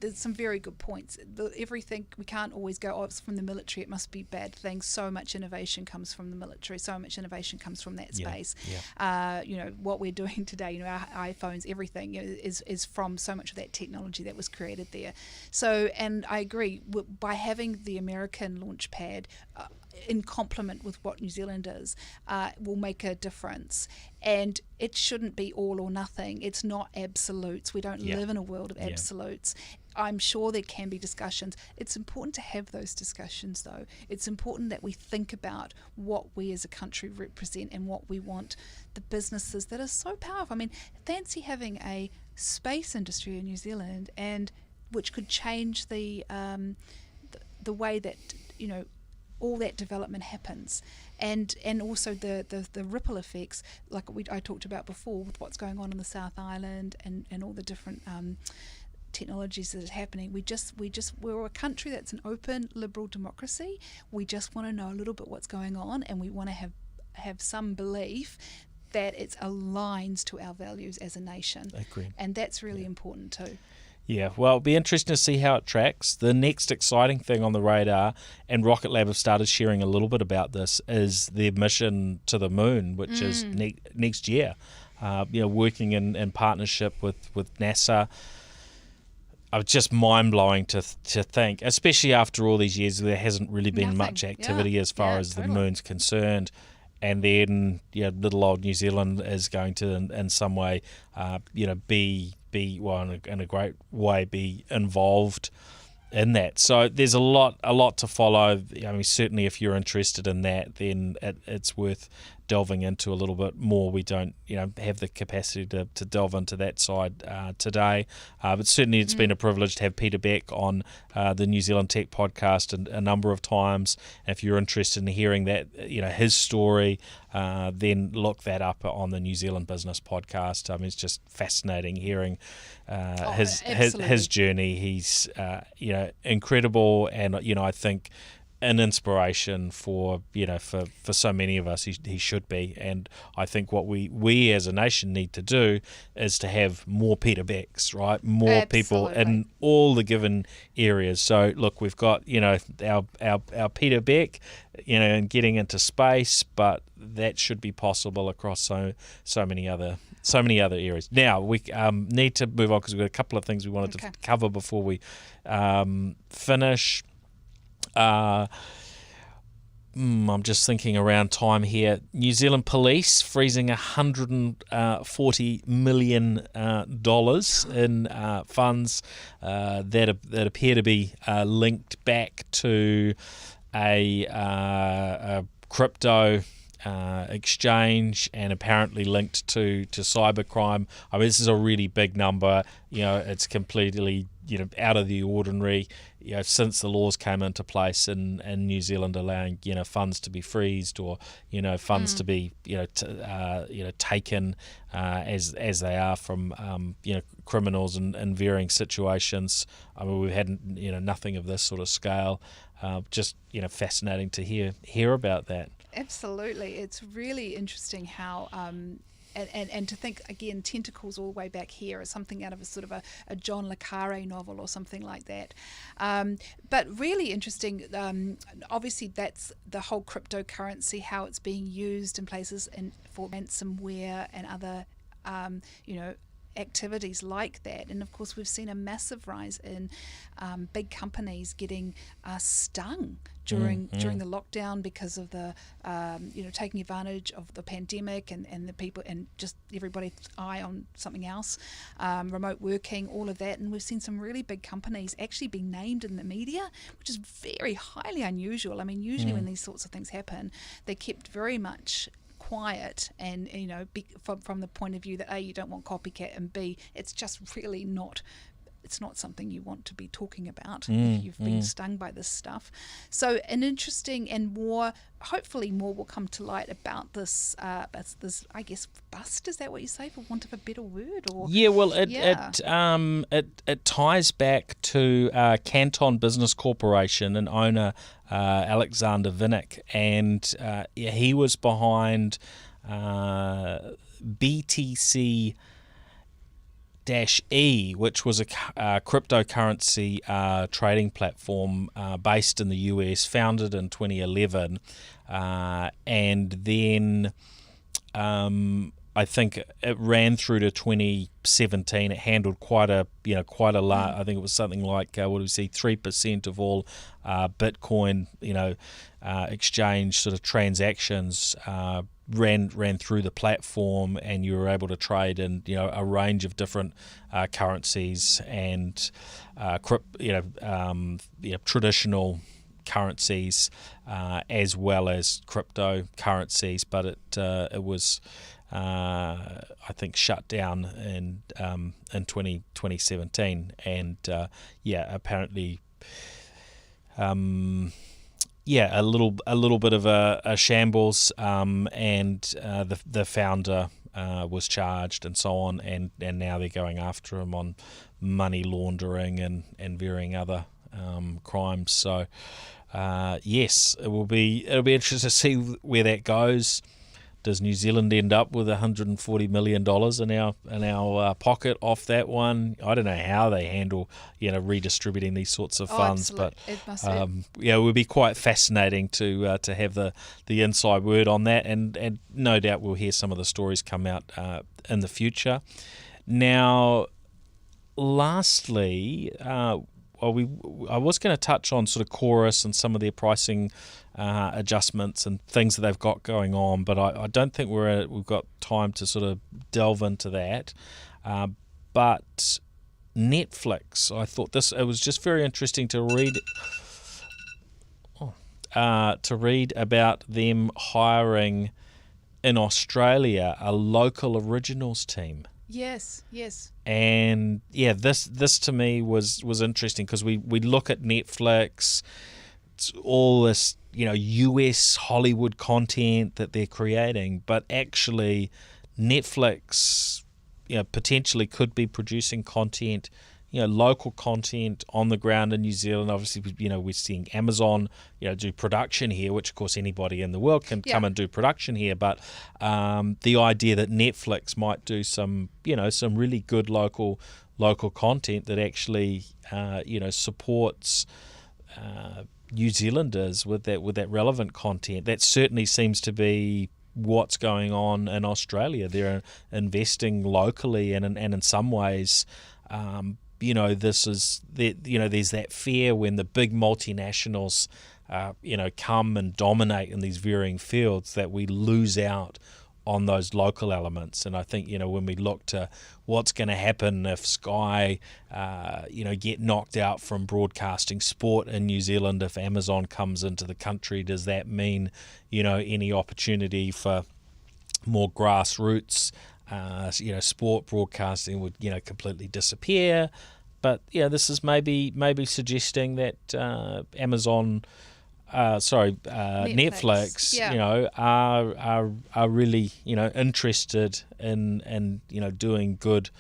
there's some very good points. Everything, we can't always go, it's from the military, it must be bad things. So much innovation comes from the military, so much innovation comes from that space. What we're doing today, our iPhones, everything is from so much of that technology that was created there. So, and I agree, by having the American launch pad in complement with what New Zealand is, will make a difference. And it shouldn't be all or nothing. It's not absolutes. We don't live in a world of absolutes. I'm sure there can be discussions. It's important to have those discussions, though. It's important that we think about what we as a country represent and what we want the businesses that are so powerful. I mean, fancy having a space industry in New Zealand, and which could change the way that all that development happens, and also the ripple effects, like I talked about before, with what's going on in the South Island and all the different technologies that are happening. We're a country that's an open, liberal democracy. We just want to know a little bit what's going on, and we want to have some belief that it aligns to our values as a nation. Agreed. And that's really important too. Yeah, well, it'll be interesting to see how it tracks. The next exciting thing on the radar, and Rocket Lab have started sharing a little bit about this, is their mission to the moon, which is next year. Working in partnership with NASA. It's just mind-blowing to think, especially after all these years, there hasn't really been much activity as far as the moon's concerned. And then, little old New Zealand is going to, in some way, in a great way, be involved in that. So there's a lot to follow. I mean, certainly if you're interested in that, then it's worth delving into a little bit more. We don't have the capacity to delve into that side today, but certainly it's been a privilege to have Peter Beck on the New Zealand Tech podcast a number of times. And if you're interested in hearing that, his story, then look that up on the New Zealand Business podcast. It's just fascinating hearing his journey. He's incredible, and I think an inspiration for so many of us. He should be, and I think what we as a nation need to do is to have more Peter Becks, right? More people in all the given areas. So look, we've got our Peter Beck, and getting into space, but that should be possible across so many other areas. Now we need to move on because we've got a couple of things we wanted to cover before we finish. I'm just thinking around time here. New Zealand Police freezing $140 million in funds that appear to be linked back to a crypto exchange, and apparently linked to cybercrime. This is a really big number. It's completely out of the ordinary. Since the laws came into place in New Zealand, allowing funds to be freezed or funds to be taken as they are from criminals in varying situations. We've had nothing of this sort of scale. Just fascinating to hear about that. Absolutely, it's really interesting how. And to think, again, tentacles all the way back here is something out of a sort of a John le Carre novel or something like that. But really interesting, obviously that's the whole cryptocurrency, how it's being used in places for ransomware and other, activities like that. And of course we've seen a massive rise in big companies getting stung during the lockdown because of the taking advantage of the pandemic and the people and just everybody's eye on something else, remote working, all of that. And we've seen some really big companies actually being named in the media, which is very highly unusual. Usually when these sorts of things happen, they're kept very much quiet, and from the point of view that A, you don't want copycat, and B, it's just really not something you want to be talking about if you've been stung by this stuff. So an interesting and hopefully more will come to light about this I guess bust, is that what you say, for want of a better word? Or it ties back to Canton Business Corporation and owner Alexander Vinnick, and he was behind BTC E, which was a cryptocurrency trading platform based in the US, founded in 2011, and then I think it ran through to 2017. It handled quite a large. I think it was something like 3% of all Bitcoin exchange sort of transactions ran through the platform, and you were able to trade in a range of different currencies and traditional currencies as well as cryptocurrencies. But it was I think shut down in 2017, and apparently a little bit of a shambles, and the founder was charged and so on, and now they're going after him on money laundering and varying other crimes. So yes, it'll be interesting to see where that goes. Does New Zealand end up with $140 million in our pocket off that one? I don't know how they handle redistributing these sorts of funds, but it would be quite fascinating to have the inside word on that, and no doubt we'll hear some of the stories come out in the future. Now, lastly, I was going to touch on sort of Chorus and some of their pricing adjustments and things that they've got going on, but I don't think we've got time to sort of delve into that. But Netflix, I thought it was just very interesting to read about them hiring in Australia a local originals team. Yes, yes. And yeah, this to me was interesting, because we look at Netflix, it's all this, US Hollywood content that they're creating, but actually Netflix, potentially could be producing content, local content on the ground in New Zealand. Obviously, we're seeing Amazon, do production here, which of course anybody in the world can come and do production here. But the idea that Netflix might do some really good local content that actually, supports New Zealanders with that relevant content, that certainly seems to be what's going on in Australia. They're investing locally, and in some ways, this is there's that fear when the big multinationals, come and dominate in these varying fields, that we lose out on those local elements. And I think, when we look to what's going to happen if Sky, get knocked out from broadcasting sport in New Zealand, if Amazon comes into the country, does that mean, any opportunity for more grassroots, sport broadcasting would, completely disappear? But this is maybe suggesting that Netflix, are really, interested in doing good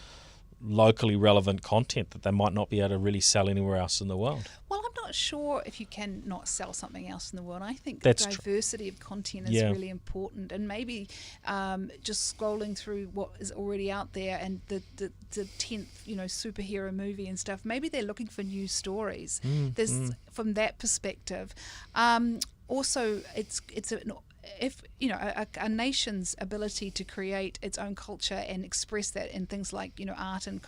locally relevant content that they might not be able to really sell anywhere else in the world. Well, I'm not sure if you can not sell something else in the world. I think That's diversity of content is really important, and maybe just scrolling through what is already out there, and the 10th superhero movie and stuff, maybe they're looking for new stories. From that perspective. Also, if a nation's ability to create its own culture and express that in things like art and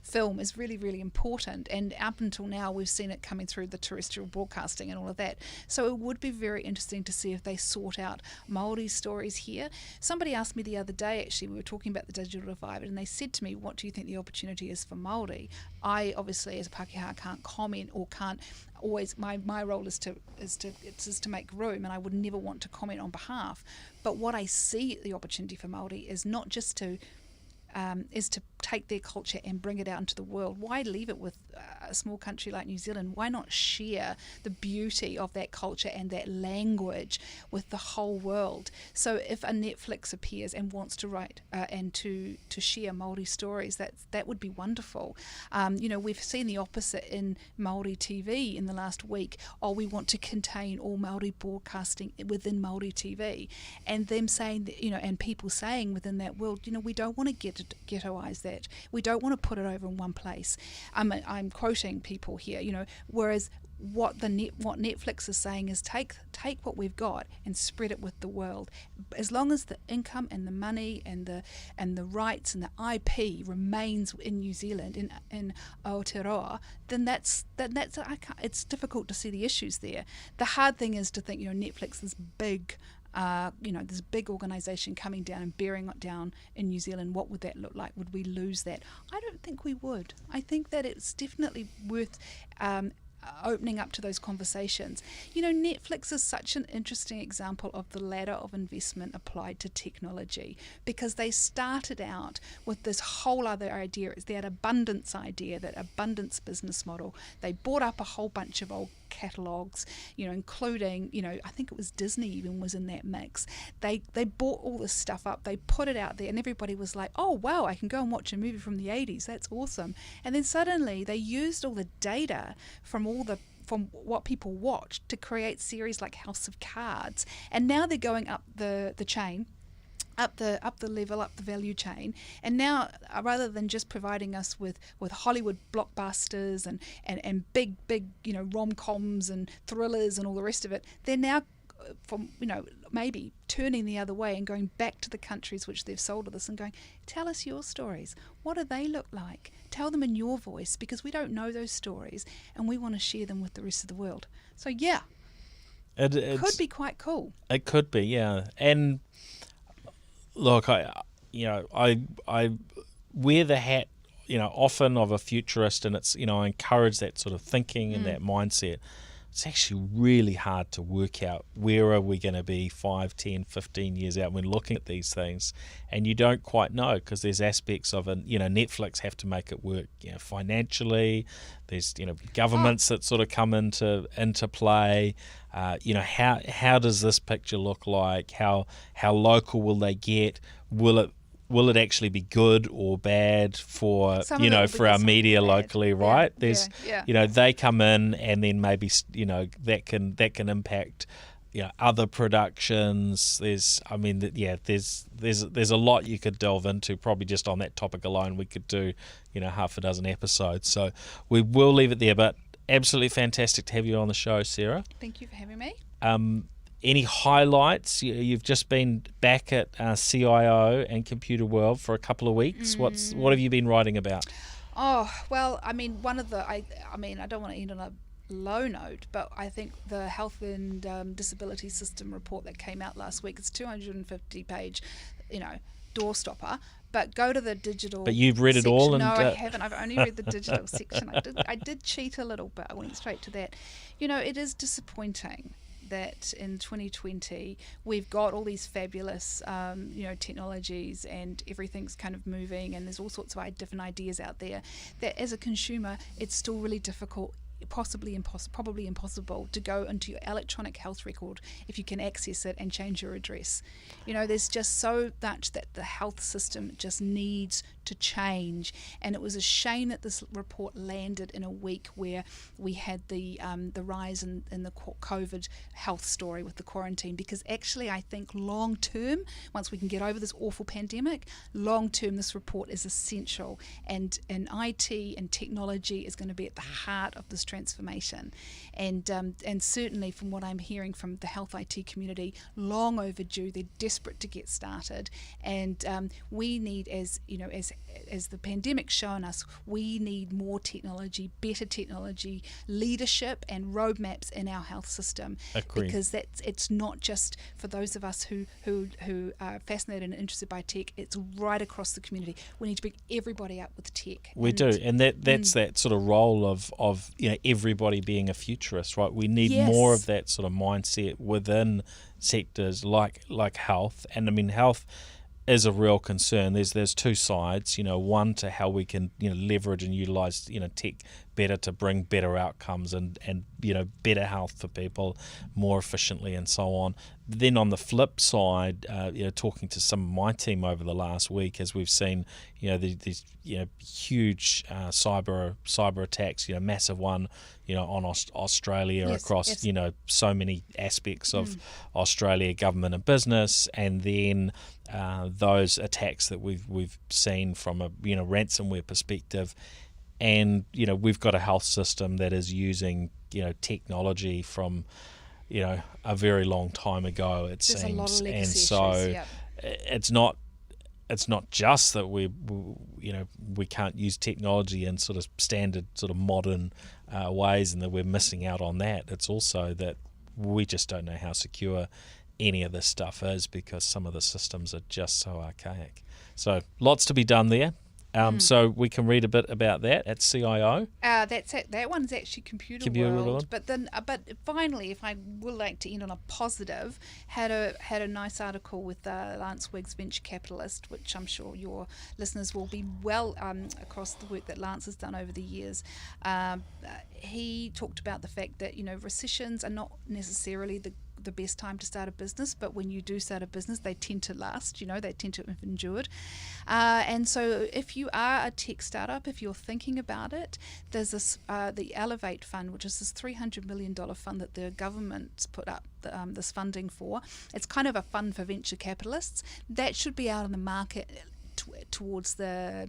film is really, really important. And up until now, we've seen it coming through the terrestrial broadcasting and all of that. So it would be very interesting to see if they sort out Māori stories here. Somebody asked me the other day, actually, we were talking about the digital divide, and they said to me, "What do you think the opportunity is for Māori?" I obviously, as a Pākehā, can't comment, or can't always. My role is to make room, and I would never want to comment on behalf. But what I see the opportunity for Māori is not just to take their culture and bring it out into the world. Why leave it with a small country like New Zealand? Why not share the beauty of that culture and that language with the whole world? So if a Netflix appears and wants to write and to share Māori stories, that would be wonderful. We've seen the opposite in Māori TV in the last week. We want to contain all Māori broadcasting within Māori TV, and them saying that, and people saying within that world, we don't want to ghettoise that. We don't want to put it over in one place. I'm quoting people here, whereas what Netflix is saying is take what we've got and spread it with the world. As long as the income and the money and the rights and the IP remains in New Zealand, in Aotearoa, then it's difficult to see the issues there. The hard thing is to think, Netflix is big. This big organisation coming down and bearing it down in New Zealand, what would that look like? Would we lose that? I don't think we would. I think that it's definitely worth opening up to those conversations. Netflix is such an interesting example of the ladder of investment applied to technology, because they started out with this whole other idea. It's that abundance idea, that abundance business model. They bought up a whole bunch of old catalogues, including, I think it was Disney even was in that mix. They bought all this stuff up, they put it out there, and everybody was like, oh wow, I can go and watch a movie from the 80s, that's awesome. And then suddenly they used all the data from what people watched to create series like House of Cards, and now they're going up the chain, up the level, up the value chain, and now rather than just providing us with Hollywood blockbusters and big rom-coms and thrillers and all the rest of it, they're now from maybe turning the other way and going back to the countries which they've sold to us and going, tell us your stories. What do they look like? Tell them in your voice, because we don't know those stories and we want to share them with the rest of the world. So yeah, it could be quite cool. It could be, yeah. And look, I wear the hat, often of a futurist, and it's, I encourage that sort of thinking and that mindset. it's actually really hard to work out where are we going to be 5, 10, 15 years out when looking at these things, and you don't quite know because there's aspects of it. Netflix have to make it work, financially. There's governments that sort of come into play. How does this picture look like? How local will they get? Will it actually be good or bad for for our media locally, right? There's they come in and then maybe that can impact other productions. There's a lot you could delve into probably just on that topic alone. We could do half a dozen episodes. So we will leave it there, but absolutely fantastic to have you on the show, Sarah. Thank you for having me. Any highlights? You've just been back at CIO and Computer World for a couple of weeks. What have you been writing about? Oh, well, I mean, I don't want to end on a low note, but I think the Health and Disability System report that came out last week, it's 250-page, doorstopper. But go to the digital. But you've read section. It all? No, I haven't. I've only read the digital section. I did cheat a little bit. I went straight to that. It is disappointing that in 2020 we've got all these fabulous technologies and everything's kind of moving and there's all sorts of different ideas out there that as a consumer it's still really difficult, probably impossible to go into your electronic health record if you can access it and change your address. There's just so much that the health system just needs to change, and it was a shame that this report landed in a week where we had the rise in the COVID health story with the quarantine, because actually I think long term, once we can get over this awful pandemic, long term this report is essential, and IT and technology is going to be at the heart of this transformation, and certainly from what I'm hearing from the health IT community, long overdue. They're desperate to get started, and we need, as the pandemic's shown us, we need more technology, better technology, leadership and roadmaps in our health system. Agreed. Because it's not just for those of us who are fascinated and interested by tech, it's right across the community. We need to bring everybody up with tech. We do, and that's that sort of role of everybody being a futurist, right? We need more of that sort of mindset within sectors like health, and I mean health is a real concern. There's two sides, one to how we can leverage and utilize tech better to bring better outcomes and better health for people more efficiently and so on. Then on the flip side, talking to some of my team over the last week, as we've seen these huge cyber attacks, massive one on Australia, across so many aspects of Australia, government and business, and then those attacks that we've seen from a ransomware perspective. And we've got a health system that is using technology from a very long time ago, it seems. There's a lot of legacy and so issues, it's not just that we can't use technology in sort of standard sort of modern ways and that we're missing out on that. It's also that we just don't know how secure any of this stuff is because some of the systems are just so archaic. So lots to be done there. So we can read a bit about that at CIO. That's it. That one's actually Computer World. But finally, if I would like to end on a positive, had a nice article with Lance Wiggs, venture capitalist, which I'm sure your listeners will be well across the work that Lance has done over the years. He talked about the fact that recessions are not necessarily the best time to start a business, but when you do start a business, they tend to last, they tend to have endured. And so if you are a tech startup, if you're thinking about it, there's this the Elevate Fund, which is this $300 million fund that the government's put up this funding for. It's kind of a fund for venture capitalists. That should be out in the market towards the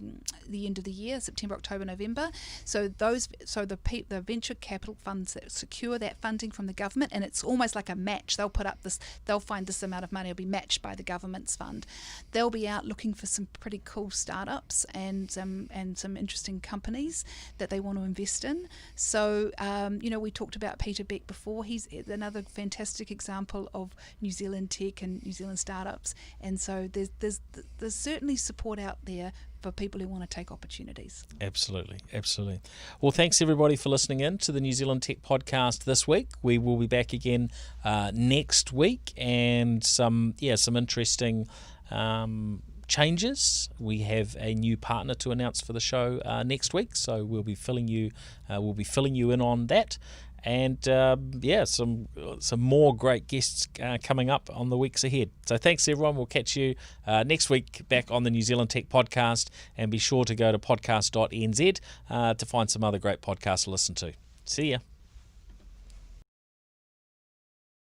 end of the year, September, October, November. So the venture capital funds that secure that funding from the government, and it's almost like a match. They'll find this amount of money will be matched by the government's fund. They'll be out looking for some pretty cool startups and some interesting companies that they want to invest in. So we talked about Peter Beck before. He's another fantastic example of New Zealand tech and New Zealand startups. And so there's certainly support out there for people who want to take opportunities. Absolutely, absolutely. Well, thanks everybody for listening in to the New Zealand Tech Podcast this week. We will be back again next week, and some interesting changes. We have a new partner to announce for the show next week, so we'll be filling you in on that. And some more great guests coming up on the weeks ahead. So thanks everyone. We'll catch you next week back on the New Zealand Tech Podcast, and be sure to go to podcast.nz to find some other great podcasts to listen to. See ya.